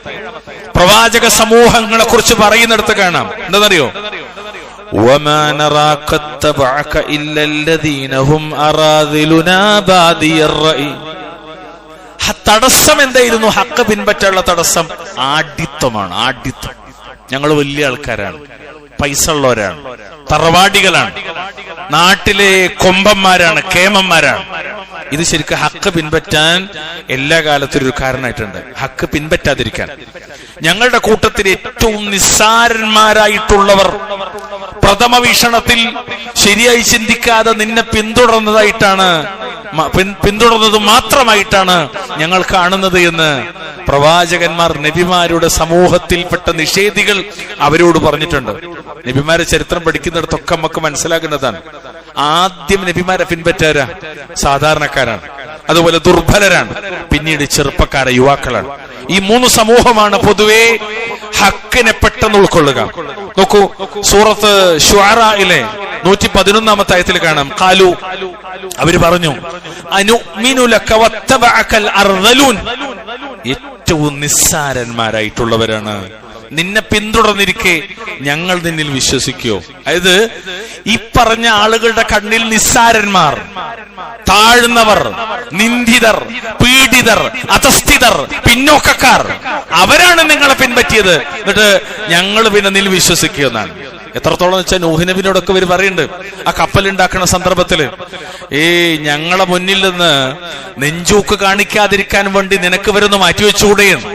പ്രവാചക സമൂഹങ്ങളെ കുറിച്ച് പറയുന്നിടത്ത് കാണാം. എന്താണെന്നറിയോ? وَمَا نَرَاكَ اتَّبَعَكَ إِلَّا الَّذِينَ هُمْ أَرَاذِلُنَا بَادِيَ الرَّأْيِ. തടസ്സം എന്തായിരുന്നു? ഹഖ് പിൻപറ്റാനുള്ള തടസ്സം ആഢ്യത്വമാണ്. ആഢ്യത്വം. ഞങ്ങൾ വലിയ ആൾക്കാരാണ്, പൈസ ഉള്ളവരാണ്, തറവാടികളാണ്, നാട്ടിലെ കൊമ്പന്മാരാണ്, കേമന്മാരാണ്. ഇത് ശരിക്കും ഹഖ് പിൻപറ്റാൻ എല്ലാ കാലത്തും ഒരു കാരണമായിട്ടുണ്ട്. ഹഖ് പിൻപറ്റാതിരിക്കാൻ ഞങ്ങളുടെ കൂട്ടത്തിൽ ഏറ്റവും നിസ്സാരന്മാരായിട്ടുള്ളവർ പ്രഥമ വീക്ഷണത്തിൽ ശരിയായി ചിന്തിക്കാതെ നിന്നെ പിന്തുടർന്നത് മാത്രമായിട്ടാണ് ഞങ്ങൾ കാണുന്നത് എന്ന് പ്രവാചകന്മാർ നബിമാരുടെ സമൂഹത്തിൽപ്പെട്ട നിഷേധികൾ അവരോട് പറഞ്ഞിട്ടുണ്ട്. നബിമാരെ ചരിത്രം പഠിക്കുന്നിടത്തൊക്കെ നമുക്ക് മനസ്സിലാകുന്നതാണ്. ആദ്യം നബിമാരെ പിൻപറ്റാരാ? സാധാരണക്കാരാണ്, അതുപോലെ ദുർബലരാണ്, പിന്നീട് ചെറുപ്പക്കാരെ, യുവാക്കളാണ്. ഈ മൂന്ന് സമൂഹമാണ് പൊതുവെ ഹക്കിനെ പെട്ടെന്ന് ഉൾക്കൊള്ളുക. നോക്കൂ, സൂറത്ത് ശുആറയിലെ 111-ാമത്തെ ആയത്തിൽ കാണാം, ഖാലു, അവര് പറഞ്ഞു, അനുമിനു ലക വത്തബഅകൽ അർദലൂൻ. ഏറ്റവും നിസ്സാരന്മാരായിട്ടുള്ളവരാണ്, നിന്നെ പിന്തുടർന്നിരിക്കെ ഞങ്ങൾ നിന്നിൽ വിശ്വസിക്കോ? അതായത് ഈ പറഞ്ഞ ആളുകളുടെ കണ്ണിൽ നിസ്സാരന്മാർ, താഴ്ന്നവർ, നിന്ദിതർ, പീഡിതർ, അധസ്ഥിതർ, പിന്നോക്കക്കാർ, അവരാണ് നിങ്ങളെ പിൻപറ്റിയത്. എന്നിട്ട് ഞങ്ങൾ പിന്നെ നിൽ വിശ്വസിക്കുക എന്നാണ്. എത്രത്തോളം വെച്ചാൽ നൂഹ് നബിയോടൊക്കെ ഇവർ പറയുന്നുണ്ട്, ആ കപ്പലുണ്ടാക്കുന്ന സന്ദർഭത്തില്, ഞങ്ങളെ മുന്നിൽ നിന്ന് നെഞ്ചൂക്ക് കാണിക്കാതിരിക്കാൻ വേണ്ടി നിനക്ക് ഇവരൊന്ന് മാറ്റിവെച്ചുകൂടെയാണ്.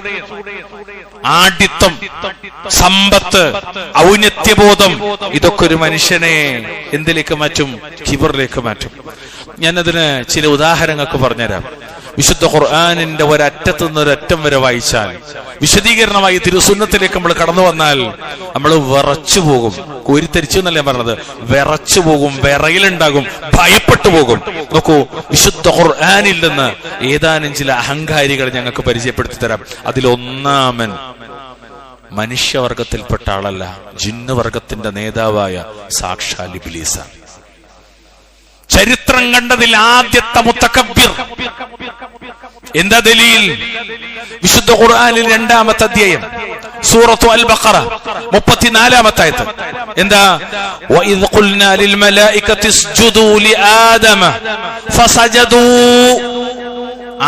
ആഢ്യത്വം, സമ്പത്ത്, ഔന്നത്യബോധം, ഇതൊക്കെ ഒരു മനുഷ്യനെ എന്തിലേക്ക് മാറ്റും? കിബറിലേക്ക് മാറ്റും. ഞാനതിന് ചില ഉദാഹരണങ്ങൾക്ക് പറഞ്ഞുതരാം. വിശുദ്ധ ഖുർആനിന്റെ ഒരറ്റത്തു നിന്ന് ഒരറ്റം വരെ വായിച്ചാൽ, വിശദീകരണമായി തിരുസുന്നത്തിലേക്ക് നമ്മൾ കടന്നു വന്നാൽ നമ്മൾ വിറച്ചു പോകും. കോരിത്തരിച്ചു എന്നല്ല പറഞ്ഞത്, വിറച്ചു പോകും, വിറയിലുണ്ടാകും, ഭയപ്പെട്ടു പോകും. നോക്കൂ, വിശുദ്ധ ഖുർആനിൽ നിന്ന് ഏതാനും ചില അഹങ്കാരികൾ ഞങ്ങൾക്ക് പരിചയപ്പെടുത്തി തരാം. അതിലൊന്നാമൻ മനുഷ്യവർഗത്തിൽപ്പെട്ട ആളല്ല, ജിന്നുവർഗത്തിന്റെ നേതാവായ സാക്ഷാൽ ഇബ്ലീസാണ്. ചരിത്രം കണ്ടതിൽ ആദ്യത്തെ മുത്തകബ്ബിർ. എന്താ ദലീൽ? വിശുദ്ധ ഖുർആനിൽ 2-ാമത്തെ അധ്യായം സൂറത്തു അൽ ബഖറ 34-ാമത്തെ ആയത്ത്. എന്താ? വഇദ് ഖുൽനാ ലിൽ മലായികതി ഇസ്ജുദൂ ലിആദമ ഫസജദൂ.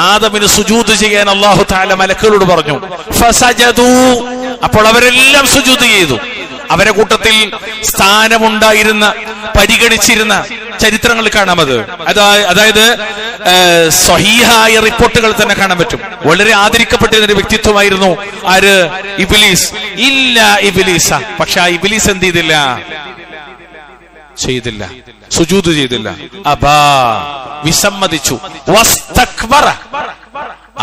ആദമിന് സുജൂദ് ചെയ്യാൻ അല്ലാഹു തആല മലക്കുകളോട് പറഞ്ഞു. ഫസജദൂ, അപ്പോൾ അവരെല്ലാം സുജൂദ് ചെയ്തു. അവരെ കൂട്ടത്തിൽ സ്ഥാനമുണ്ടായിരുന്ന, പരിഗണിച്ചിരുന്ന ചരിത്രങ്ങൾ കാണാമത്. അതായത് സ്വഹീഹായ റിപ്പോർട്ടുകൾ തന്നെ കാണാൻ പറ്റും. വളരെ ആദരിക്കപ്പെട്ടിരുന്ന ഒരു വ്യക്തിത്വമായിരുന്നു ആര്? ഇബ്ലീസ്. ഇല്ല ഇബ്ലീസ, പക്ഷെ ആ ഇബ്ലീസ് എന്ത് ചെയ്തില്ല, സുജൂദ് ചെയ്തില്ല. അബാ, വിസമ്മതിച്ചു. വസ്തക്ബറ,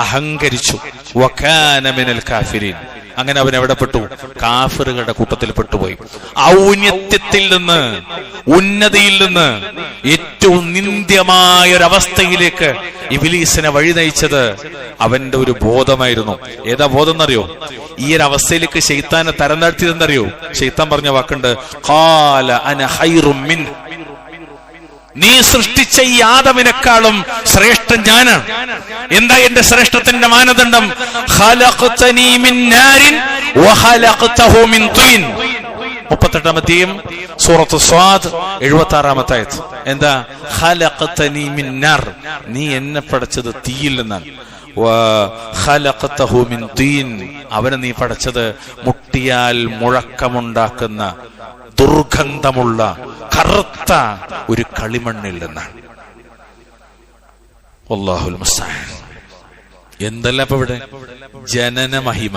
അഹങ്കരിച്ചു. വകാന മിനൽ കാഫിരീൻ, അങ്ങനെ അവൻ എവിടെ പെട്ടു? കാഫിറുകളുടെ കൂട്ടത്തിൽ പെട്ടുപോയി. ഔന്നത്യത്തിൽ നിന്ന്, ഉന്നതിയിൽ നിന്ന് ഏറ്റവും നിന്ദ്യമായ ഒരവസ്ഥയിലേക്ക് ഇബ്ലീസിനെ വഴി നയിച്ചത് അവന്റെ ഒരു ബോധമായിരുന്നു. ഏതാ ബോധം എന്നറിയോ? ഈ ഒരു അവസ്ഥയിലേക്ക് ശൈത്താനെ തരം താഴ്ത്തിയതെന്നറിയോ? ശൈത്താൻ പറഞ്ഞ വാക്കുണ്ട്, ഖാല അന ഖൈറും മിൻ, നീ സൃഷ്ടിച്ച ഈ ആദമിനെക്കാളും ശ്രേഷ്ഠൻ ഞാനാണ്. എന്താ എന്റെ ശ്രേഷ്ഠത്തിന്റെ മാനദണ്ഡം? ഖലഖതനി മിൻ നാരിൻ വഖലഖതഹു മിൻ തീൻ. 38-ാമത്തെയും സൂറത്ത് സ്വാദ് 76-ാമത്തെ ആയത്ത്. എന്താ? ഖലഖതനി മിൻ നാർ, നീ എന്നെ പടച്ചത് തീയിൽ നിന്നാണ്. വഖലഖതഹു മിൻ തീൻ, അവനെ നീ പടച്ചത് മുട്ടിയാൽ മുഴക്കമുണ്ടാക്കുന്ന ദുർഗന്ധമുള്ള കറുത്ത ഒരു കളിമണ്ണിൽ നിന്നാണ്. വല്ലാഹുൽ മുസ്തആൻ. എന്തല്ല ഇപ്പൊ ഇവിടെ? ജനന മഹിമ,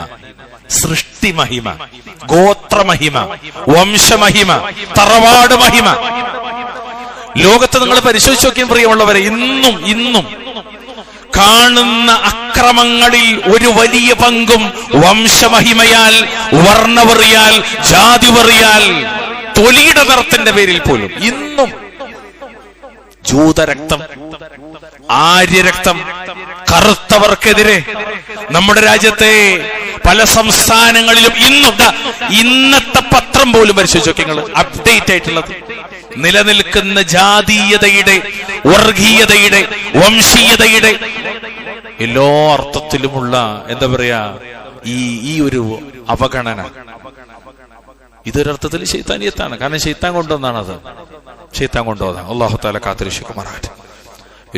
സൃഷ്ടി മഹിമ, ഗോത്രമഹിമ, വംശമഹിമ, തറവാട് മഹിമ. ലോകത്ത് നിങ്ങൾ പരിശോധിച്ച് നോക്കിയാൽ പ്രിയമുള്ളവരെ, ഇന്നും കാണുന്ന അക്രമങ്ങളിൽ ഒരു വലിയ പങ്കും വംശമഹിമയാൽ, വർണ്ണവെറിയാൽ, ജാതിവെറിയാൽ, തൊലിയുടെ നിറത്തിന്റെ പേരിൽ പോലും ഇന്നും ജൂതരക്തം, ആര്യരക്തം, കറുത്തവർക്കെതിരെ നമ്മുടെ രാജ്യത്തെ പല സംസ്ഥാനങ്ങളിലും ഇന്നത്തെ പത്രം പോലും പരിശോധിച്ചു നോക്കി നിങ്ങൾ, അപ്ഡേറ്റ് ആയിട്ടുള്ളത് നിലനിൽക്കുന്ന ജാതീയതയുടെ, വർഗീയതയുടെ, വംശീയതയുടെ എല്ലാ അർത്ഥത്തിലുമുള്ള എന്താ പറയാ ഈ ഒരു അവഗണന. ഇതൊരർത്ഥത്തിൽ ശൈത്താനിയത്താണ്. കാരണം ശൈത്താൻ കൊണ്ടുവന്നാണത്, ശൈത്താൻ കൊണ്ടുവന്നാണ്. അല്ലാഹു തആല കാത്തുരക്ഷിക്കുമാറാകട്ടെ.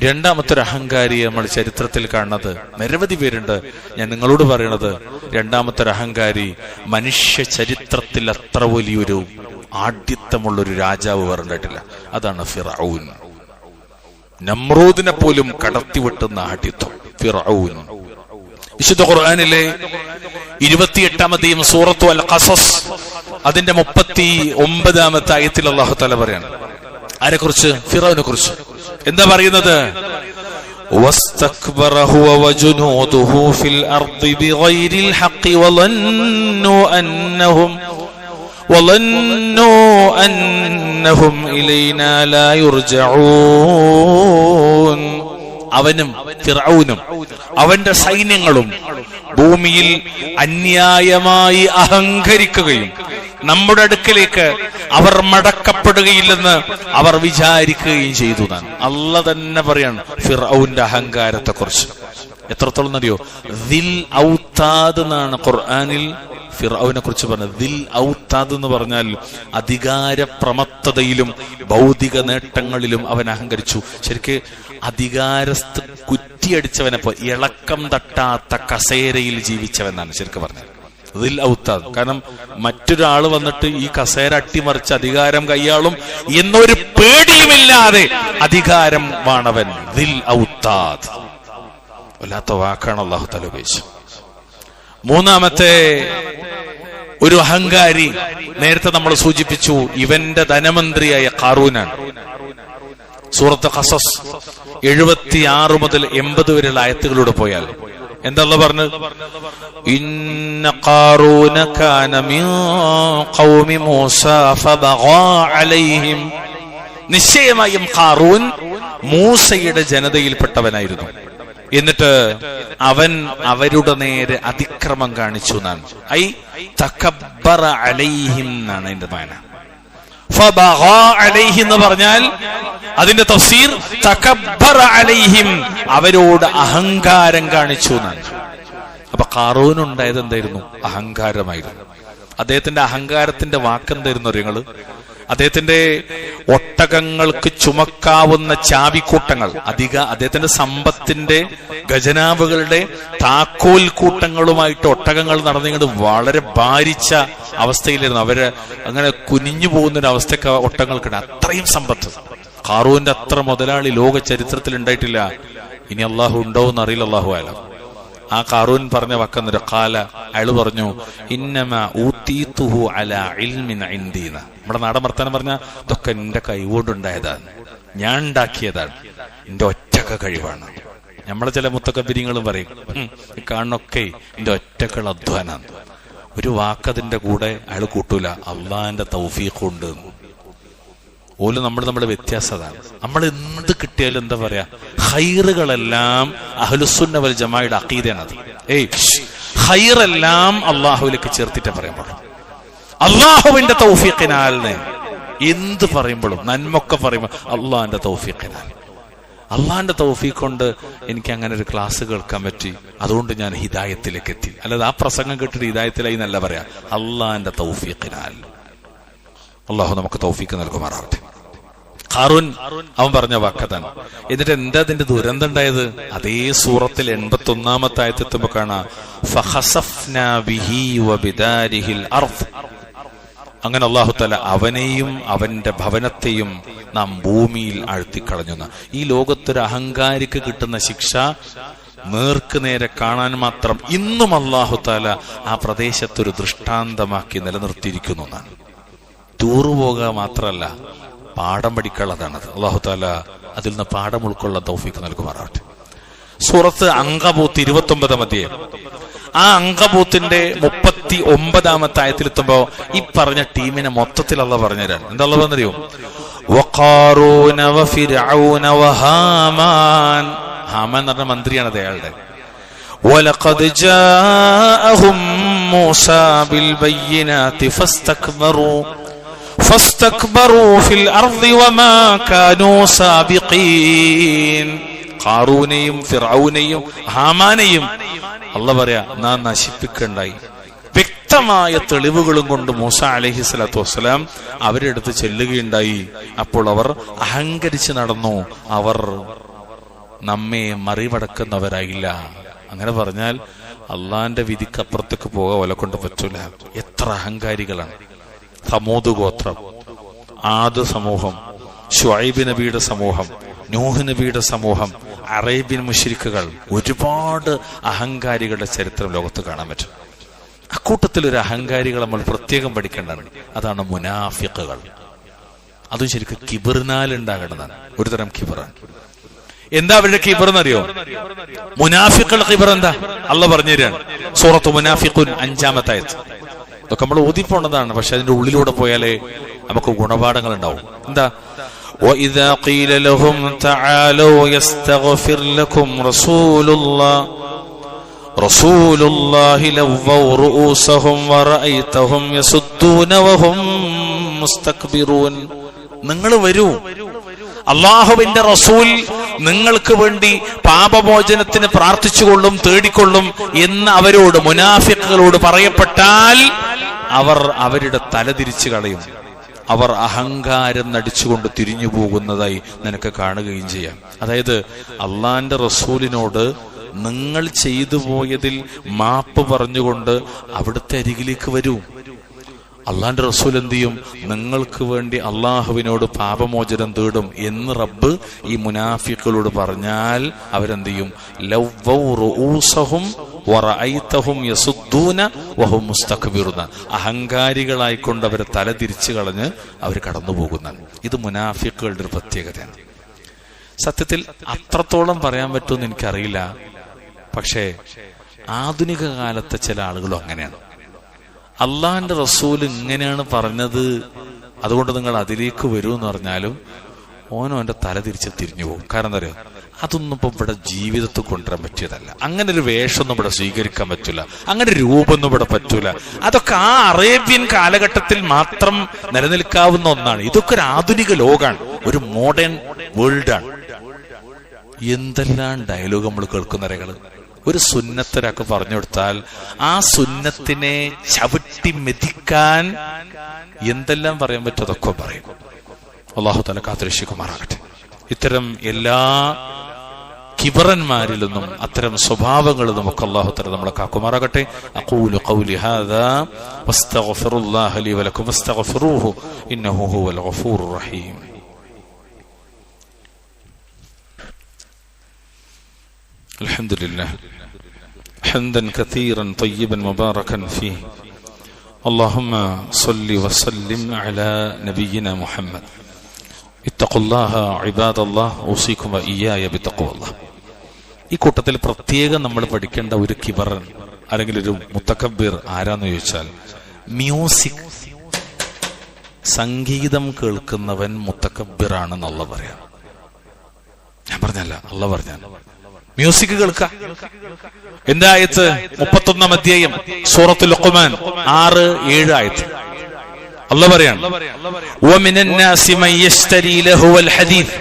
രണ്ടാമത്തെ ഒരു അഹങ്കാരിയെ നമ്മൾ ചരിത്രത്തിൽ കാണുന്നത് നിരവധി പേരുണ്ട്. ഞാൻ നിങ്ങളോട് പറയണത്, രണ്ടാമത്തെ ഒരു അഹങ്കാരി മനുഷ്യ ചരിത്രത്തിൽ അത്ര വലിയൊരു ആഢ്യത്വമുള്ളൊരു രാജാവ് പറഞ്ഞിട്ടില്ല. അതാണ് ഫിർഔൻ. നമ്രൂദിനെ പോലും കടത്തിവിട്ടുന്ന ആഢ്യത്വം ഫിർഔൻ. വിശുദ്ധ ഖുർആനിലെ 28-ാമത്തെയും സൂറത്തു അൽ ഖസസ് അതിന്റെ 39-ാമത്തെ ആയത്തിൽ അല്ലാഹു തആല പറയാണ് ആരെക്കുറിച്ച്? ഫിർഔനെ കുറിച്ച്. എന്താ പറയുന്നത്? വസ്തക്ബറ ഹുവ വജുനൂദുഹു ഫിൽ അർദി ബിഗൈരിൽ ഹഖ് വളന്നു അന്നഹും ഇലൈനാ ലാ യുർജഊൻ. അവനും ഫിർഔനും അവന്റെ സൈന്യങ്ങളും ഭൂമിയിൽ അന്യായമായി അഹങ്കരിക്കുകയും നമ്മുടെ അടുക്കലേക്ക് അവർ മടക്കപ്പെടുകയില്ലെന്ന് അവർ വിചാരിക്കുകയും ചെയ്തു. അല്ലാഹു തന്നെ പറയാണ് ഫിർഔന്റെ അഹങ്കാരത്തെ കുറിച്ച്. എത്രത്തോളം അറിയോ? ദിൽ ഔതാദ് എന്നാണ് ഖുർആനിൽ ഫിർഔനെ കുറിച്ച് പറഞ്ഞത്. ദിൽ ഔതാദ് എന്ന് പറഞ്ഞാൽ അധികാര പ്രമത്തതയിലും ഭൗതിക നേട്ടങ്ങളിലും അവൻ അഹങ്കരിച്ചു. ശരിക്ക് അധികാരസ്ഥ കുറ്റിയടിച്ചവനെപ്പോ ഇളക്കം തട്ടാത്ത കസേരയിൽ ജീവിച്ചവനാണ് ശരിക്കും പറഞ്ഞത് ദിൽ ഔതാദ്. കാരണം മറ്റൊരാൾ വന്നിട്ട് ഈ കസേര അട്ടിമറിച്ച് അധികാരം കൈയാളും എന്നൊരു പേടിയുമില്ലാതെ അധികാരം വാണവൻ. ദിൽ ഔതാദ് വല്ലാത്ത വാക്കാണ് അല്ലാഹു തആല ഉപയോഗിച്ചത്. മൂന്നാമത്തെ ഒരു അഹങ്കാരി നേരത്തെ നമ്മൾ സൂചിപ്പിച്ചു, ഇവന്റെ ധനമന്ത്രിയായ ഖാറൂനാണ്. സൂറത്ത് ഖസസ് 76 മുതൽ 80 വരെയുള്ള ആയത്തുകളിലൂടെ പോയാൽ എന്താ പറഞ്ഞത്? ഇന്ന ഖാറൂന കാന മിൻ ഖൗമി മൂസ ഫബഗാ അലൈഹിം. നിശ്ചയമായും ഖാറൂൻ മൂസയുടെ ജനതയിൽപ്പെട്ടവനായിരുന്നു. എന്നിട്ട് അവൻ അവരുടെ നേരെ അതിക്രമം കാണിച്ചു എന്നാണ്. ഐ തകബ്ബറ അലൈഹിം എന്നാണ് അതിന്റെ മാന. ഫബഗാ അലൈഹി എന്ന് പറഞ്ഞാൽ അതിന്റെ തഫ്സീർ തകബ്ബറ അലൈഹിം, അവരോട് അഹങ്കാരം കാണിച്ചു എന്നാണ്. അപ്പൊ ഖാറൂൻ ഉണ്ടായത് എന്തായിരുന്നു? അഹങ്കാരമായിരുന്നു. അദ്ദേഹത്തിന്റെ അഹങ്കാരത്തിന്റെ വാക്കെന്തായിരുന്നു അറിയങ്ങള്? അദ്ദേഹത്തിന്റെ ഒട്ടകങ്ങൾക്ക് ചുമക്കാവുന്ന ചാവിക്കൂട്ടങ്ങൾ, അദ്ദേഹത്തിന്റെ സമ്പത്തിന്റെ ഖജനാവുകളുടെ താക്കോൽ കൂട്ടങ്ങളുമായിട്ട് ഒട്ടകങ്ങൾ നടന്നിങ്ങോട്ട് വളരെ ഭാരിച്ച അവസ്ഥയിലായിരുന്നു. അവര് അങ്ങനെ കുനിഞ്ഞു പോകുന്നൊരവസ്ഥയൊക്കെ ഒട്ടങ്ങൾക്കുണ്ട്. അത്രയും സമ്പത്ത്. ഖാറൂന്റെ അത്ര മുതലാളി ലോക ചരിത്രത്തിൽ ഉണ്ടായിട്ടില്ല. ഇനി അള്ളാഹു ഉണ്ടോ എന്ന് അറിയില്ല. അള്ളാഹു ആലം. ആ ഖാറൂൻ പറഞ്ഞ വക്കെന്നൊരു കാല അയാള് പറഞ്ഞു, ഇന്നമ ഊതീതുഹു അലാ ഇൽമിൻ ഇൻദീന. നമ്മുടെ നാടൻ വർത്താനം പറഞ്ഞ ഇതൊക്കെ എന്റെ കൈകൊണ്ടുണ്ടായതാണ്, ഞാൻ ഉണ്ടാക്കിയതാണ്, എന്റെ ഒറ്റക്ക കഴിവാണ്. നമ്മളെ ചില മുത്തക്കബിരിങ്ങളും പറയും, കാണൊക്കെ എന്റെ ഒറ്റക്കൾ അധ്വാനാണ്. ഒരു വാക്കതിന്റെ കൂടെ അയാൾ കൂട്ടൂല, അള്ളാന്റെ തൗഫീഖ് ഉണ്ട്. ഓല് നമ്മുടെ വ്യത്യാസതാണ്. നമ്മൾ എന്ത് കിട്ടിയാലും എന്താ പറയാ, ഖൈറുകളെല്ലാം അഹ്ലുസുന്ന വൽ ജമാഅയുടെ അഖീദയാണത്. ഖൈറെല്ലാം അള്ളാഹുവിലേക്ക് ചേർത്തിട്ടേ പറയാൻ പാടുള്ളൂ. അള്ളാഹുവിന്റെ തൗഫീഖിനാൽ എന്ത് പറയുമ്പോഴും, നന്മൊക്കെ പറയുമ്പോൾ അള്ളാഹിന്റെ തൗഫീഖിനാൽ. അള്ളാഹിന്റെ തൗഫീഖ് കൊണ്ട് എനിക്ക് അങ്ങനെ ഒരു ക്ലാസ് കേൾക്കാൻ പറ്റി, അതുകൊണ്ട് ഞാൻ ഹിദായത്തിലേക്ക് എത്തി. അല്ലാതെ ആ പ്രസംഗം കേട്ടിട്ട് ഹിദായത്തിലായി എന്നല്ല പറയാ, അള്ളാഹിന്റെ തൗഫീഖിനാൽ. അള്ളാഹു നമുക്ക് തൗഫീഖ് നൽകുമാറാവട്ടെ. ഖാറൂൻ അവൻ പറഞ്ഞ വാക്കതാണ്. എന്നിട്ട് എന്താ അതിന്റെ ദുരന്തം ഉണ്ടായത്? അതേ സൂറത്തിൽ 81-ാമത്തെ ആയത്തെത്തുമ്പോ കാണാം, ഫഖസഫ്നാ ബിഹി വബിദാരിഹിൽ അർദ്. അങ്ങനെ അല്ലാഹു തആല അവനെയും അവന്റെ ഭവനത്തെയും നാം ഭൂമിയിൽ ആഴ്ത്തിക്കളഞ്ഞു. ഈ ലോകത്തൊരു അഹങ്കാരിക്ക് കിട്ടുന്ന ശിക്ഷ നേർക്ക് നേരെ കാണാൻ മാത്രം ഇന്നും അല്ലാഹു തആല ആ പ്രദേശത്തൊരു ദൃഷ്ടാന്തമാക്കി നിലനിർത്തിയിരിക്കുന്നു എന്നാണ്. ടൂറ് പോകുക മാത്രമല്ല, പാഠം പഠിക്കാനുള്ളതാണത്. അല്ലാഹു തആല അതിൽ നിന്ന് പാഠം ഉൾക്കൊള്ളാൻ തൗഫീഖ് നൽകുമാറാവട്ടെ. സൂറത്ത് അങ്കബൂത്ത് 29-ാം അധ്യായം. ആ അങ്കബൂത്തിന്റെ 39-ാമത്തെ ആയത്തിലെത്തുമ്പോ ഈ പറഞ്ഞ ടീമിനെ മൊത്തത്തിൽ അല്ലാഹു പറഞ്ഞുതരാൻ എന്താ അല്ലാഹു പറഞ്ഞറിയോ? വഖാറൂന വഫിർഔന വഹാമാൻ. ഹാമാൻ എന്ന് പറഞ്ഞ മന്ത്രിയാണത് അയാളുടെ. വലഖദ് ജാഅഹും മൂസാ ബിൽ ബയ്യിനാതി ഫസ്തക്ബറൂ ഫിൽ അർദി വമാ കാനൂ സാബിഖീൻ. ഖാറൂനെയും ഫിർഔനെയും ഹാമാനെയും അല്ലാഹു പറയാ, നാം നശിപ്പിക്കണ്ടായി. വ്യക്തമായ തെളിവുകളും കൊണ്ട് മൂസ അലൈഹി സ്വലാത്തു വസ്സലാം അവരുടെ അടുത്ത് ചെല്ലുകയുണ്ടായി. അപ്പോൾ അവർ അഹങ്കരിച്ച് നടന്നു. അവർ നമ്മെ മറികടക്കുന്നവരായില്ല. അങ്ങനെ പറഞ്ഞാൽ അള്ളാന്റെ വിധിക്കപ്പുറത്തേക്ക് പോകാൻ ഓലെ കൊണ്ട് പറ്റൂല. എത്ര അഹങ്കാരികളാണ്. സമൂദ് ഗോത്രം, ആദ് സമൂഹം, ശുഐബ് നബിയുടെ സമൂഹം, നൂഹ് നബിയുടെ സമൂഹം, അറേബ്യൻ മുശ്രിക്കുകൾ, ഒരുപാട് അഹങ്കാരികളുടെ ചരിത്രം ലോകത്ത് കാണാൻ പറ്റും. അക്കൂട്ടത്തിൽ ഒരു അഹങ്കാരികൾ നമ്മൾ പ്രത്യേകം പഠിക്കേണ്ടതാണ്. അതാണ് മുനാഫിഖുകൾ. അതും ശരിക്കും കിബിറിനാൽ ഉണ്ടാകേണ്ടതാണ്. ഒരു തരം കിബിറാണ്. എന്താ അവരുടെ കിബർ എന്നറിയോ? മുനാഫിഖുകളുടെ കിബർ എന്താ അല്ലാഹു പറഞ്ഞു തരാണ്. സൂറത്ത് മുനാഫിഖുൻ 5-ാമത്തെ ആയത്ത്. ഇതൊക്കെ നമ്മൾ ഓതിപ്പോണ്ടതാണ്, പക്ഷെ അതിന്റെ ഉള്ളിലൂടെ പോയാലേ നമുക്ക് ഗുണപാഠങ്ങൾ ഉണ്ടാവും. എന്താ? وَإِذَا قِيلَ لَهُمْ تَعَالَوْا يَسْتَغْفِرْ لَكُمْ رَسُولُ اللَّهِ لَوَّوْا رُؤُوسَهُمْ وَرَأَيْتَهُمْ يَصُدُّونَ وَهُمْ مُسْتَكْبِرُونَ. നിങ്ങൾ വരൂ, അള്ളാഹുവിന്റെ റസൂൽ നിങ്ങൾക്ക് വേണ്ടി പാപമോചനത്തിന് പ്രാർത്ഥിച്ചുകൊള്ളും തേടിക്കൊള്ളും എന്ന് അവരോട്, മുനാഫിഖുകളോട് പറയപ്പെട്ടാൽ അവർ അവരുടെ തല തിരിച്ചു കളയും. അവർ അഹങ്കാരം നടിച്ചുകൊണ്ട് തിരിഞ്ഞു പോകുന്നതായി നിനക്ക് കാണുകയും ചെയ്യാം. അതായത് അള്ളാന്റെ റസൂലിനോട് നിങ്ങൾ ചെയ്തു പോയതിൽ മാപ്പ് പറഞ്ഞുകൊണ്ട് അവിടുത്തെ അരികിലേക്ക് വരൂ. അള്ളാന്റെ റസൂൽ എന്ത് ചെയ്യും? നിങ്ങൾക്ക് വേണ്ടി അള്ളാഹുവിനോട് പാപമോചനം തേടും എന്ന് റബ്ബ് ഈ മുനാഫിഖുകളോട് പറഞ്ഞാൽ അവരെന്ത് ചെയ്യും? ലവ്വൗ റൂസഹും വറഅയ്തഹും യസുദ്ദൂന വഹും മുസ്തക്ബിറുന. അഹങ്കാരികളായിക്കൊണ്ട് അവരെ തല തിരിച്ചു കളഞ്ഞ് അവർ കടന്നു പോകുന്നതാണ്. ഇത് മുനാഫിഖുകളുടെ ഒരു പ്രത്യേകതയാണ്. സത്യത്തിൽ അത്രത്തോളം പറയാൻ പറ്റുമെന്ന് എനിക്കറിയില്ല. പക്ഷേ ആധുനിക കാലത്തെ ചില ആളുകളും അങ്ങനെയാണ്. അള്ളാഹിന്റെ റസൂൽ ഇങ്ങനെയാണ് പറഞ്ഞത്, അതുകൊണ്ട് നിങ്ങൾ അതിലേക്ക് വരൂ എന്ന് പറഞ്ഞാലും ഓനോ എന്റെ തല തിരിഞ്ഞു പോകും. കാരണം എന്താ പറയുക, അതൊന്നും ഇപ്പൊ ഇവിടെ ജീവിതത്തിൽ കൊണ്ടുവരാൻ പറ്റിയതല്ല. അങ്ങനെ ഒരു വേഷമൊന്നും ഇവിടെ സ്വീകരിക്കാൻ പറ്റൂല, അങ്ങനെ രൂപമൊന്നും ഇവിടെ പറ്റൂല. അതൊക്കെ ആ അറേബ്യൻ കാലഘട്ടത്തിൽ മാത്രം നിലനിൽക്കാവുന്ന ഒന്നാണ്. ഇതൊക്കെ ഒരു ആധുനിക ലോകമാണ്, ഒരു മോഡേൺ വേൾഡാണ്. എന്തെല്ലാം ഡയലോഗ് നമ്മൾ കേൾക്കുന്ന രകള്. ഒരു സുന്നത്തൊരാൾക്ക് പറഞ്ഞു കൊടുത്താൽ ആ സുന്നത്തിനെ ചവിട്ടി മെതിക്കാൻ എന്തെല്ലാം പറയാൻ പറ്റും അതൊക്കെ പറയും. അല്ലാഹു തആല കാത്തുരക്ഷിക്കുമാറാകട്ടെ. ഇത്തരം എല്ലാ കിബറന്മാരിൽ നിന്നും അത്തരം സ്വഭാവങ്ങൾ നമുക്ക് അല്ലാഹു തആല നമ്മളെ കാക്കുമാറാകട്ടെ. അഖൂലു ഖൗലി ഹാദാ വസ്തഗ്ഫിറുല്ലാഹ ലി വലക്കും വസ്തഗ്ഫിറൂഹു ഇന്നഹു ഹുവൽ ഗഫൂറുർ റഹീം. അൽഹംദുലില്ലാഹ് ഹംദൻ കതീറൻ തയ്യിബൻ മുബാറകൻ ഫീഹി. اللهم صل وسلم على نبينا محمد. اتقوا الله عباد الله اوصيكم واياي بتقوى الله. ഈ കൂട്ടത്തിൽ പ്രത്യേകം നമ്മൾ പഠിക്കേണ്ട ഒരു കിബറൻ അല്ലെങ്കിൽ ഒരു മുത്തക്കബ്ബിർ ആരാന്ന് ചോദിച്ചാൽ, മ്യൂസിക്, സംഗീതം കേൾക്കുന്നവൻ മുത്തക്കബ്ബിറാണെന്ന് അല്ലാഹു പറയാം. ഞാൻ പറഞ്ഞല്ല, അല്ലാഹു പറഞ്ഞ മ്യൂസിക് കേൾക്കുക. എന്താ ആയത്ത്? 31-ാം അധ്യായം സൂറത്തുൽ ലുഖ്മാൻ 6-7 ആയത്ത്. അല്ലാഹു പറയാണ്, വമിനൻ നാസി മൻ യശ്തരി ലഹുവൽ ഹദീസ്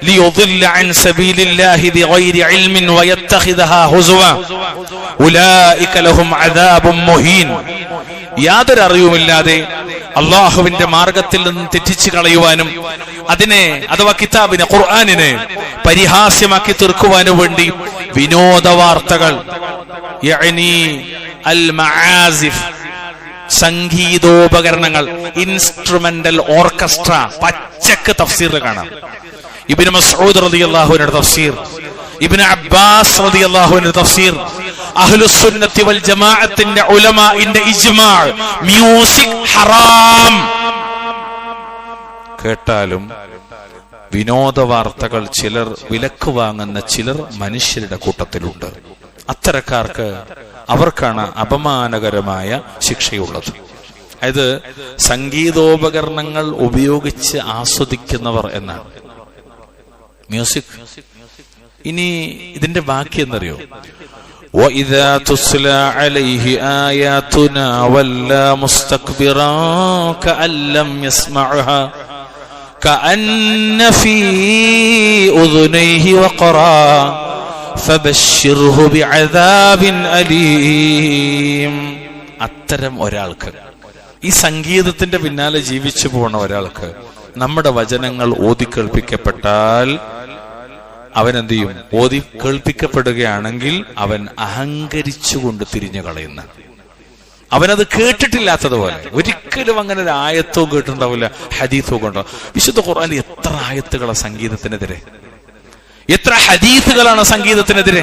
ലിയുദില്ല അൻ സബീലില്ലാഹി ബിഗൈരി ഇൽമിൻ വയത്തഖിദഹാ ഹുസുവ ഉലൈക ലഹും അദാബും മുഹീൻ. യാതൊരു അറിവുമില്ലാതെ അള്ളാഹുവിന്റെ മാർഗത്തിൽ നിന്ന് തെറ്റിച്ചു കളയുവാനും അതിനെ അഥവാ കിതാബിനെ, ഖുർആനിനെ പരിഹാസ്യമാക്കി തീർക്കുവാനും വേണ്ടി വിനോദ വാർത്തകൾ, യഅനി അൽ മആസിഫ്, സംഗീതോപകരണങ്ങൾ, ഇൻസ്ട്രുമെന്റൽ ഓർക്കസ്ട്ര, പച്ചക്ക് തഫ്സീറിൽ കാണാം. ഇബ്നു മസ്ഊദ് റളിയല്ലാഹു അൻഹുവിന്റെ തഫ്സീർ, ഇബ്നു അബ്ബാസ് റളിയല്ലാഹു അൻഹുവിന്റെ തഫ്സീർ, അഹ്ലുസ് സുന്നത്തി വൽ ജമാഅത്തിന്റെ ഉലമാഇന്റെ ഇജ്മാ, മ്യൂസിക് ഹറാം. കേട്ടാലും വിനോദ വാർത്തകൾ ചിലർ വിലക്ക് വാങ്ങുന്ന ചിലർ മനുഷ്യരുടെ കൂട്ടത്തിലുണ്ട്. അത്തരക്കാർക്ക് അവർക്കാണ് അപമാനകരമായ ശിക്ഷയുള്ളത്. അതായത് സംഗീതോപകരണങ്ങൾ ഉപയോഗിച്ച് ആസ്വദിക്കുന്നവർ എന്നാണ് മ്യൂസിക്. ഇനി ഇതിന്റെ ബാക്കി എന്നറിയോ? وَإِذَا تُتْلَى عَلَيْهِ آيَاتُنَا وَلَّى مُسْتَكْبِرًا كَأَن لَّمْ يَسْمَعْهَا كَأَنَّ فِي أُذُنَيْهِ وَقْرًا فَبَشِّرْهُ بِعَذَابٍ أَلِيمٍ. അത്തരം ഒരാൾക്ക്, ഈ സംഗീതത്തിന്റെ പിന്നാലെ ജീവിച്ചു പോണ ഒരാൾക്ക് നമ്മുടെ വചനങ്ങൾ ഓതി കേൾപ്പിക്കപ്പെട്ടാൽ അവൻ എന്ത് ചെയ്യും? ഓതി കേൾപ്പിക്കപ്പെടുകയാണെങ്കിൽ അവൻ അഹങ്കരിച്ചുകൊണ്ട് തിരിഞ്ഞു കളയുന്ന, അവനത് കേട്ടിട്ടില്ലാത്തതുപോലെ. ഒരിക്കലും അങ്ങനെ ഒരു ആയത്തോ കേട്ടിട്ടുണ്ടാവില്ല, ഹദീസോ കൊണ്ടാവും. വിശുദ്ധ ഖുർആനിൽ എത്ര ആയത്തുകളാണ് സംഗീതത്തിനെതിരെ, എത്ര ഹദീസുകളാണ് സംഗീതത്തിനെതിരെ.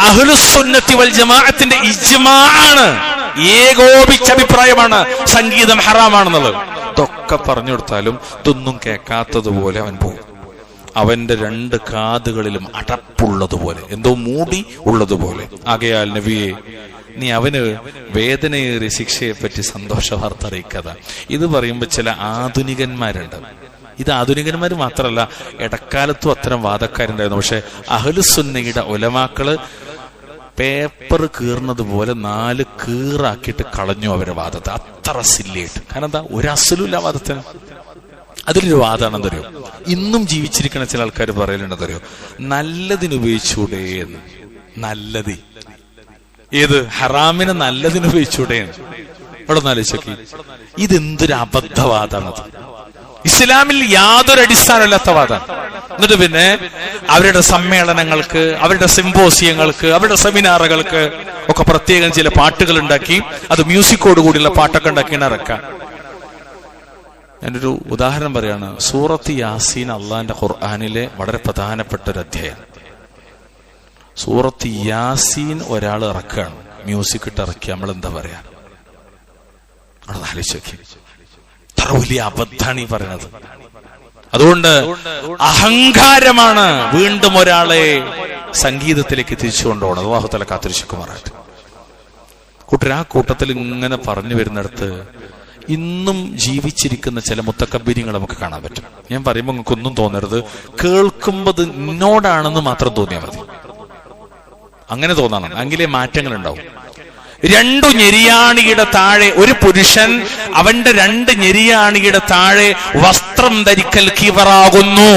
അഹ്ലുസ് സുന്നത്തി വൽ ജമാഅത്തിന്റെ ഇജ്മാ ആണ്, ഏകോപിച്ച അഭിപ്രായമാണ് സംഗീതം ഹറാമാണെന്നുള്ളത്. ഇതൊക്കെ പറഞ്ഞു കൊടുത്താലും ഇതൊന്നും കേൾക്കാത്തതുപോലെ അവൻ പോകും. അവന്റെ 2 കാതുകളിലും അടപ്പുള്ളതുപോലെ, എന്തോ മൂടി ഉള്ളതുപോലെ. ആകയാൽ നബിയെ, നീ അവന് വേദനയേറിയ ശിക്ഷയെ പറ്റി സന്തോഷ വാർത്ത അറിയിക്കാതെ. ഇത് പറയുമ്പോൾ ചില ആധുനികന്മാരുണ്ട്. ഇത് ആധുനികന്മാർ മാത്രമല്ല, ഇടക്കാലത്തും അത്തരം വാദക്കാരുണ്ടായിരുന്നു. പക്ഷെ അഹ്ലുസുന്നയുടെ ഉലമാക്കള് പേപ്പർ കീറുന്നത് പോലെ 4 കീറാക്കിയിട്ട് കളഞ്ഞു അവരെ വാദത്തെ. അത്ര സില്ലിയായിട്ട്. കാരണം എന്താ? ഒരു അസലുമില്ല വാദത്തിന്. അതിലൊരു വാദമാണെന്ന് അറിയോ? ഇന്നും ജീവിച്ചിരിക്കുന്ന ചില ആൾക്കാർ പറയലുണ്ടെന്നറിയോ? നല്ലതിന് ഉപയോഗിച്ചൂടെ എന്ന്. നല്ലത് ഏത്? ഹറാമിന് നല്ലതിന് ഉപയോഗിച്ചൂടെ എന്ന്. ഇവിടെ ഒന്ന് ആലോചിച്ചോക്കി. ഇതെന്തൊരു അബദ്ധവാദാണത്. ഇസ്ലാമിൽ യാതൊരു അടിസ്ഥാനമില്ലാത്ത വാദമാണ്. എന്നിട്ട് പിന്നെ അവരുടെ സമ്മേളനങ്ങൾക്ക്, അവരുടെ സിംപോസിയങ്ങൾക്ക്, അവരുടെ സെമിനാറുകൾക്ക് ഒക്കെ പ്രത്യേകം ചില പാട്ടുകൾ ഉണ്ടാക്കി, അത് മ്യൂസിക്കോട് കൂടിയുള്ള പാട്ടൊക്കെ ഉണ്ടാക്കിയാണ് ഇറക്കാം. ഞാനൊരു ഉദാഹരണം പറയാണ്. സൂറത്ത് യാസീൻ അള്ളാന്റെ ഖുർആനിലെ വളരെ പ്രധാനപ്പെട്ട ഒരു അധ്യായം. സൂറത്ത് യാസീൻ ഒരാൾ ഇറക്കുകയാണ്, മ്യൂസിക് ഇട്ട് ഇറക്കി. നമ്മൾ എന്താ പറയാ? ആലോചിച്ചോക്കി. അത്ര വലിയ അബദ്ധാണ് ഈ പറയണത്. അതുകൊണ്ട് അഹങ്കാരമാണ് വീണ്ടും ഒരാളെ സംഗീതത്തിലേക്ക് തിരിച്ചുകൊണ്ടുപോകണം. അല്ലാഹു തആല കാത്തിരക്ഷിക്കുമാറാകട്ടെ. കൂട്ടർ, ആ കൂട്ടത്തിൽ ഇങ്ങനെ പറഞ്ഞു വരുന്നിടത്ത് ഇന്നും ജീവിച്ചിരിക്കുന്ന ചില മുത്തക്കബ്ബിരിങ്ങൾ നമുക്ക് കാണാൻ പറ്റും. ഞാൻ പറയുമ്പോൾ നിങ്ങൾക്കൊന്നും തോന്നരുത്, കേൾക്കുമ്പോൾ എന്നോടാണെന്ന് മാത്രം തോന്നിയാൽ മതി. അങ്ങനെ തോന്നണം, എങ്കിലേ മാറ്റങ്ങൾ ഉണ്ടാവും. 2 ഞെരിയാണിയുടെ താഴെ ഒരു പുരുഷൻ അവന്റെ 2 ഞെരിയാണിയുടെ താഴെ വസ്ത്രം ധരിക്കൽ കിബറാകുന്നു.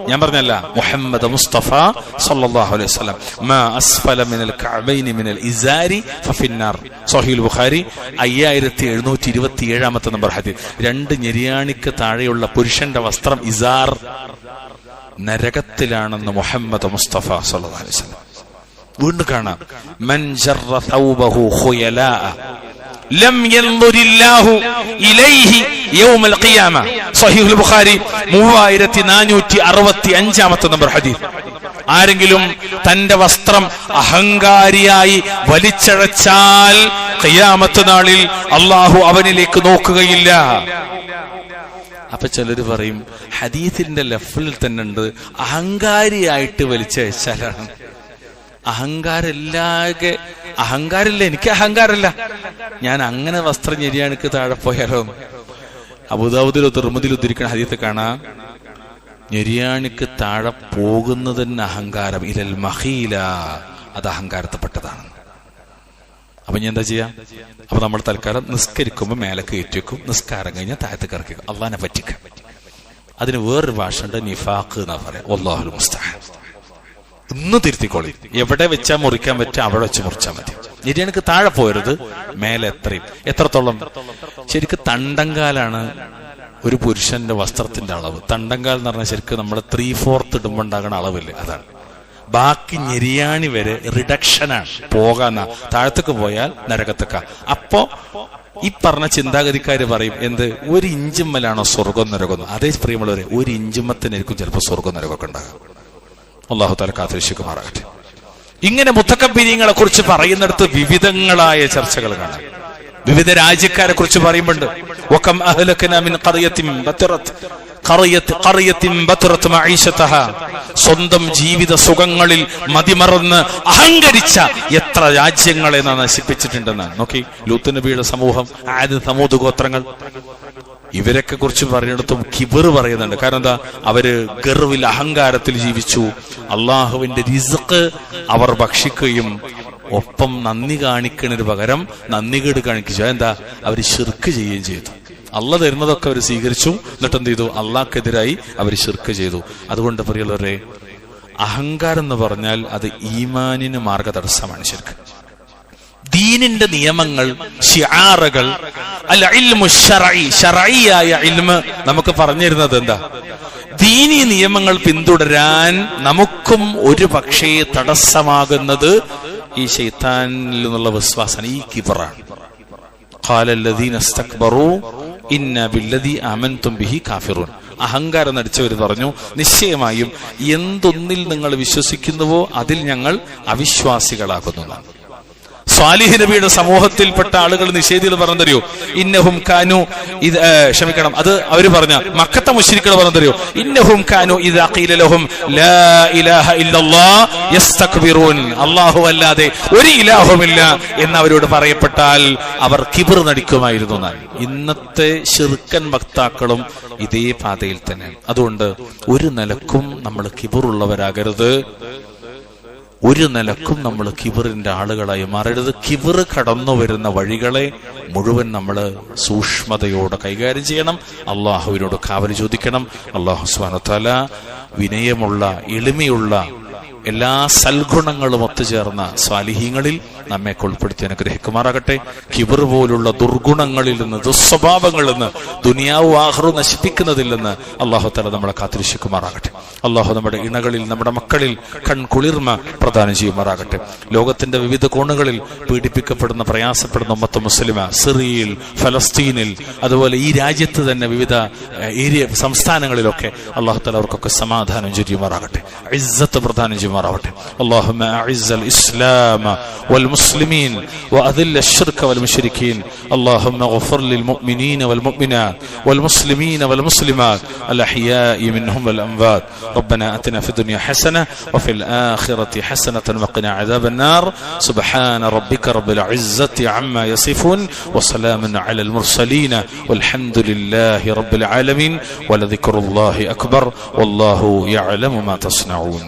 ഞാൻ പറഞ്ഞല്ല, മുഹമ്മദ് മുസ്തഫ സല്ലല്ലാഹു അലൈഹി വസല്ലം, മാ അസ്ഫല മിനൽ കഅബൈനി മിനൽ ഇസാരി ഫഫിന്നാർ. സ്വഹീഹുൽ ബുഖാരി 5727 നമ്പർ ഹദീസ്. 2 ഞെരിയാണിക്ക് താഴെയുള്ള പുരുഷന്റെ വസ്ത്രം ഇസാർ, നരകത്തിലാണെന്ന് മുഹമ്മദ് മുസ്തഫ സല്ലല്ലാഹു അലൈഹി വസല്ലം. വീണ്ടും കാണാം, മൻ ജറ തൗബഹു ഖുയലാ ലം യൻദുരില്ലാഹു ഇലൈഹി യൗമൽ ഖിയാമ. സ്വഹീഹുൽ ബുഖാരി 3465 നമ്പർ ഹദീസ്. ആരെങ്കിലും തന്റെ വസ്ത്രം അഹങ്കാരിയായി വലിച്ചഴച്ചാൽ ഖിയാമത്ത് നാളിൽ അള്ളാഹു അവനിലേക്ക് നോക്കുകയില്ല. അപ്പൊ ചിലര് പറയും ഹദീസിന്റെ ലെഫ്റ്റിൽ തന്നെ ഉണ്ട് അഹങ്കാരിയായിട്ട് വലിച്ചഴച്ചാലാണ്. അഹങ്കാരമില്ല, എനിക്ക് അഹങ്കാരമില്ല, ഞാൻ അങ്ങനെ വസ്ത്രം ഞെരിയാണിക്ക് താഴെ പോയാലോ. അബൂദാവൂദിലോ തിർമിദിയിലോ ഉദ്ധരിക്കുന്ന ഹദീസ് കാണാം, ഞെരിയാണിക്ക് താഴെ പോകുന്നതിന് അഹങ്കാരം, ഇലൽ മഖീല, അത് അഹങ്കാരത്തിൽപ്പെട്ടതാണ്. അപ്പൊ ഞാൻ എന്താ ചെയ്യാ? അപ്പൊ നമ്മൾ തൽക്കാലം നിസ്കരിക്കുമ്പോൾ മേലേക്ക് ഏറ്റുവെക്കും, നിസ്കാരം കഴിഞ്ഞാൽ താഴത്തേക്ക് ഇറക്കി അള്ളാനെ പറ്റിക്കാം. അതിന് വേറൊരു ഭാഷ ഉണ്ട്, നിഫാഖ് എന്നാ പറയാം. വല്ലാഹുൽ മുസ്തആൻ. ഇന്ന് തിരുത്തിക്കോളി, എവിടെ വെച്ചാൽ മുറിക്കാൻ പറ്റുക അവിടെ വെച്ച് മുറിച്ചാൽ മതി. ഞെരിയാണിക്ക് താഴെ പോരുത്, മേലെ എത്രത്തോളം. ശരിക്കും തണ്ടങ്കാലാണ് ഒരു പുരുഷന്റെ വസ്ത്രത്തിന്റെ അളവ്. തണ്ടങ്കാൽ എന്ന് പറഞ്ഞാൽ ശരിക്കും നമ്മുടെ 3/4 ഇടുമ്പോൾ ഉണ്ടാകുന്ന അളവില്ലേ, അതാണ്. ബാക്കി ഞെരിയാണി വരെ റിഡക്ഷനാണ്, പോകാന്ന. താഴത്തേക്ക് പോയാൽ നരകത്തേക്ക. അപ്പോ ഈ പറഞ്ഞ ചിന്താഗതിക്കാര് പറയും എന്ത്, 1 ഇഞ്ചുമ്മലാണോ സ്വർഗം നരകം? അതേ പ്രിയമുള്ളവരെ, 1 ഇഞ്ചുമ്മത്തിനായിരിക്കും ചിലപ്പോൾ സ്വർഗം നരകമൊക്കെ ഉണ്ടാകും. അല്ലാഹു തആല കാത്തുരക്ഷിക്കുമാറാകട്ടെ. ഇങ്ങനെ മുത്തക്കബ്ബിരീങ്ങളെ കുറിച്ച് പറയുന്നിടത്ത് വിവിധങ്ങളായ ചർച്ചകൾ കാണാം. വിവിധ രാജ്യക്കാരെ കുറിച്ച് പറയുന്നുണ്ട്. വകം അഹ്ലകനാ മിൻ ഖറിയത്തിൻ ബതറത് മഈശതഹാ, സ്വന്തം ജീവിത സുഖങ്ങളിൽ മതിമറന്ന് അഹങ്കരിച്ച എത്ര രാജ്യങ്ങളെ നാം നശിപ്പിച്ചിട്ടുണ്ടെന്നാണ്. നോക്കി, ലൂത്ത് നബിയുടെ സമൂഹം, ആദ് സമൂദ് ഗോത്രങ്ങൾ, ഇവരൊക്കെ കുറിച്ച് പറയുന്നിടത്തും കിബർ പറയുന്നുണ്ട്. കാരണം എന്താ? അവര് ഗർവിൽ, അഹങ്കാരത്തിൽ ജീവിച്ചു. അള്ളാഹുവിന്റെ റിസ്ഖ് അവർ ഭക്ഷിക്കുകയും ഒപ്പം നന്ദി കാണിക്കുന്നതിന് പകരം നന്ദികേട് കാണിക്കുക. എന്താ? അവര് ശിർക്ക് ചെയ്യുകയും ചെയ്തു. അള്ളാഹ് തരുന്നതൊക്കെ അവർ സ്വീകരിച്ചു, എന്നിട്ട് എന്ത് ചെയ്തു? അള്ളാഹ്ക്കെതിരായി അവർ ശിർക്ക് ചെയ്തു. അതുകൊണ്ട് പ്രിയമുള്ളവരെ, അഹങ്കാരം എന്ന് പറഞ്ഞാൽ അത് ഈമാനിന് മാർഗതടസ്സമാണ്. ശരിക്കും ദീനിന്റെ നിയമങ്ങൾ, ശിആറുകൾ, അൽ ഇൽമു ശർഈ, ശർഈയായ ഇൽമ് നമുക്ക് പറഞ്ഞിരുന്നത് എന്താ? ദീനി നിയമങ്ങൾ പിന്തുടരാൻ നമുക്കും ഒരു പക്ഷേ തടസ്സമാകുന്നത് ഈ ശൈത്താനിൽ നിന്നുള്ള വിശ്വാസം, ഈ കിബറാണ്. ഖാലല്ലദീന ഇസ്തക്ബറൂ ഇന്നാ ബില്ലദീ ആമൻതും ബിഹി കാഫിറൂൻ. അഹങ്കാരം നടിച്ചവർ പറഞ്ഞു, നിശ്ചയമായും എന്തൊന്നിൽ നിങ്ങൾ വിശ്വസിക്കുന്നുവോ അതിൽ ഞങ്ങൾ അവിശ്വാസികളാകുന്നതാണ്. സ്വാലിഹ് നബിയുടെ സമൂഹത്തിൽപ്പെട്ട ആളുകൾ നിഷേധികൾ പറഞ്ഞറിയോ, ഇന്നഹും കാനു, ക്ഷമിക്കണം, അത് അവര് പറഞ്ഞ മക്കത്തെ മുശ്രിക്കുകൾ പറഞ്ഞറിയോ, ഇന്നഹും കാനു ഇദാ ഖീല ലഹും ലാ ഇലാഹ ഇല്ലല്ലാഹ് യസ്തക്ബിറൂൻ, അല്ലാഹു അല്ലാതെ ഒരു ഇലാഹുമില്ല എന്നവരോട് പറയപ്പെട്ടാൽ അവർ കിബർ നടിക്കുമായിരുന്നു എന്നാണ്. ഇന്നത്തെ ശിർക്കൻ വക്താക്കളും ഇതേ പാതയിൽ തന്നെ. അതുകൊണ്ട് ഒരു നിലക്കും നമ്മൾ കിബറുള്ളവരാകരുത്, ഒരു നിലക്കും നമ്മൾ കിബറിന്റെ ആളുകളായി മാറരുത്. കിബർ കടന്നു വരുന്ന വഴികളെ മുഴുവൻ നമ്മൾ സൂക്ഷ്മതയോടെ കൈകാര്യം ചെയ്യണം. അള്ളാഹുവിനോട് കാവൽ ചോദിക്കണം. അള്ളാഹു സുബ്ഹാനഹു വ തആല വിനയമുള്ള, എളിമയുള്ള, എല്ലാ സൽഗുണങ്ങളും ഒത്തുചേർന്ന സ്വാലിഹീങ്ങളിൽ നമ്മെ ഉൾപ്പെടുത്തി അനുഗ്രഹിക്കുമാറാകട്ടെ. കിബർ പോലുള്ള ദുർഗുണങ്ങളിൽ നിന്ന്, ദുസ്വഭാവങ്ങളിൽ നിന്ന്, ദുനിയാവും ആഖിറവും നശിപ്പിക്കുന്നതിൽ നിന്ന് അല്ലാഹു തആല നമ്മളെ കാത്തുരക്ഷിക്കുമാറാകട്ടെ. അല്ലാഹു നമ്മുടെ ഇണകളിൽ, നമ്മുടെ മക്കളിൽ കൺകുളിർമ പ്രദാനം ചെയ്യുമാറാകട്ടെ. ലോകത്തിന്റെ വിവിധ കോണുകളിൽ പീഡിപ്പിക്കപ്പെടുന്ന, പ്രയാസപ്പെടുന്ന ഉമ്മത്ത് മുസ്ലിമ, സിറിയയിൽ, ഫലസ്തീനിൽ, അതുപോലെ ഈ രാജ്യത്ത് തന്നെ വിവിധ സംസ്ഥാനങ്ങളിലൊക്കെ അല്ലാഹു തആല അവർക്കൊക്കെ സമാധാനം ചൊരിയുമാറാകട്ടെ, ഇസ്സത്ത് പ്രദാനം ചെയ്യുമാറാകട്ടെ. اللهم أعز الإسلام والمسلمين وأذل الشرك والمشركين. اللهم اغفر للمؤمنين والمؤمنات والمسلمين والمسلمات الأحياء منهم والأموات. ربنا آتنا في الدنيا حسنة وفي الآخرة حسنة وقنا عذاب النار. سبحان ربك رب العزة عما يصفون وسلام على المرسلين والحمد لله رب العالمين ولذكر الله أكبر والله يعلم ما تصنعون.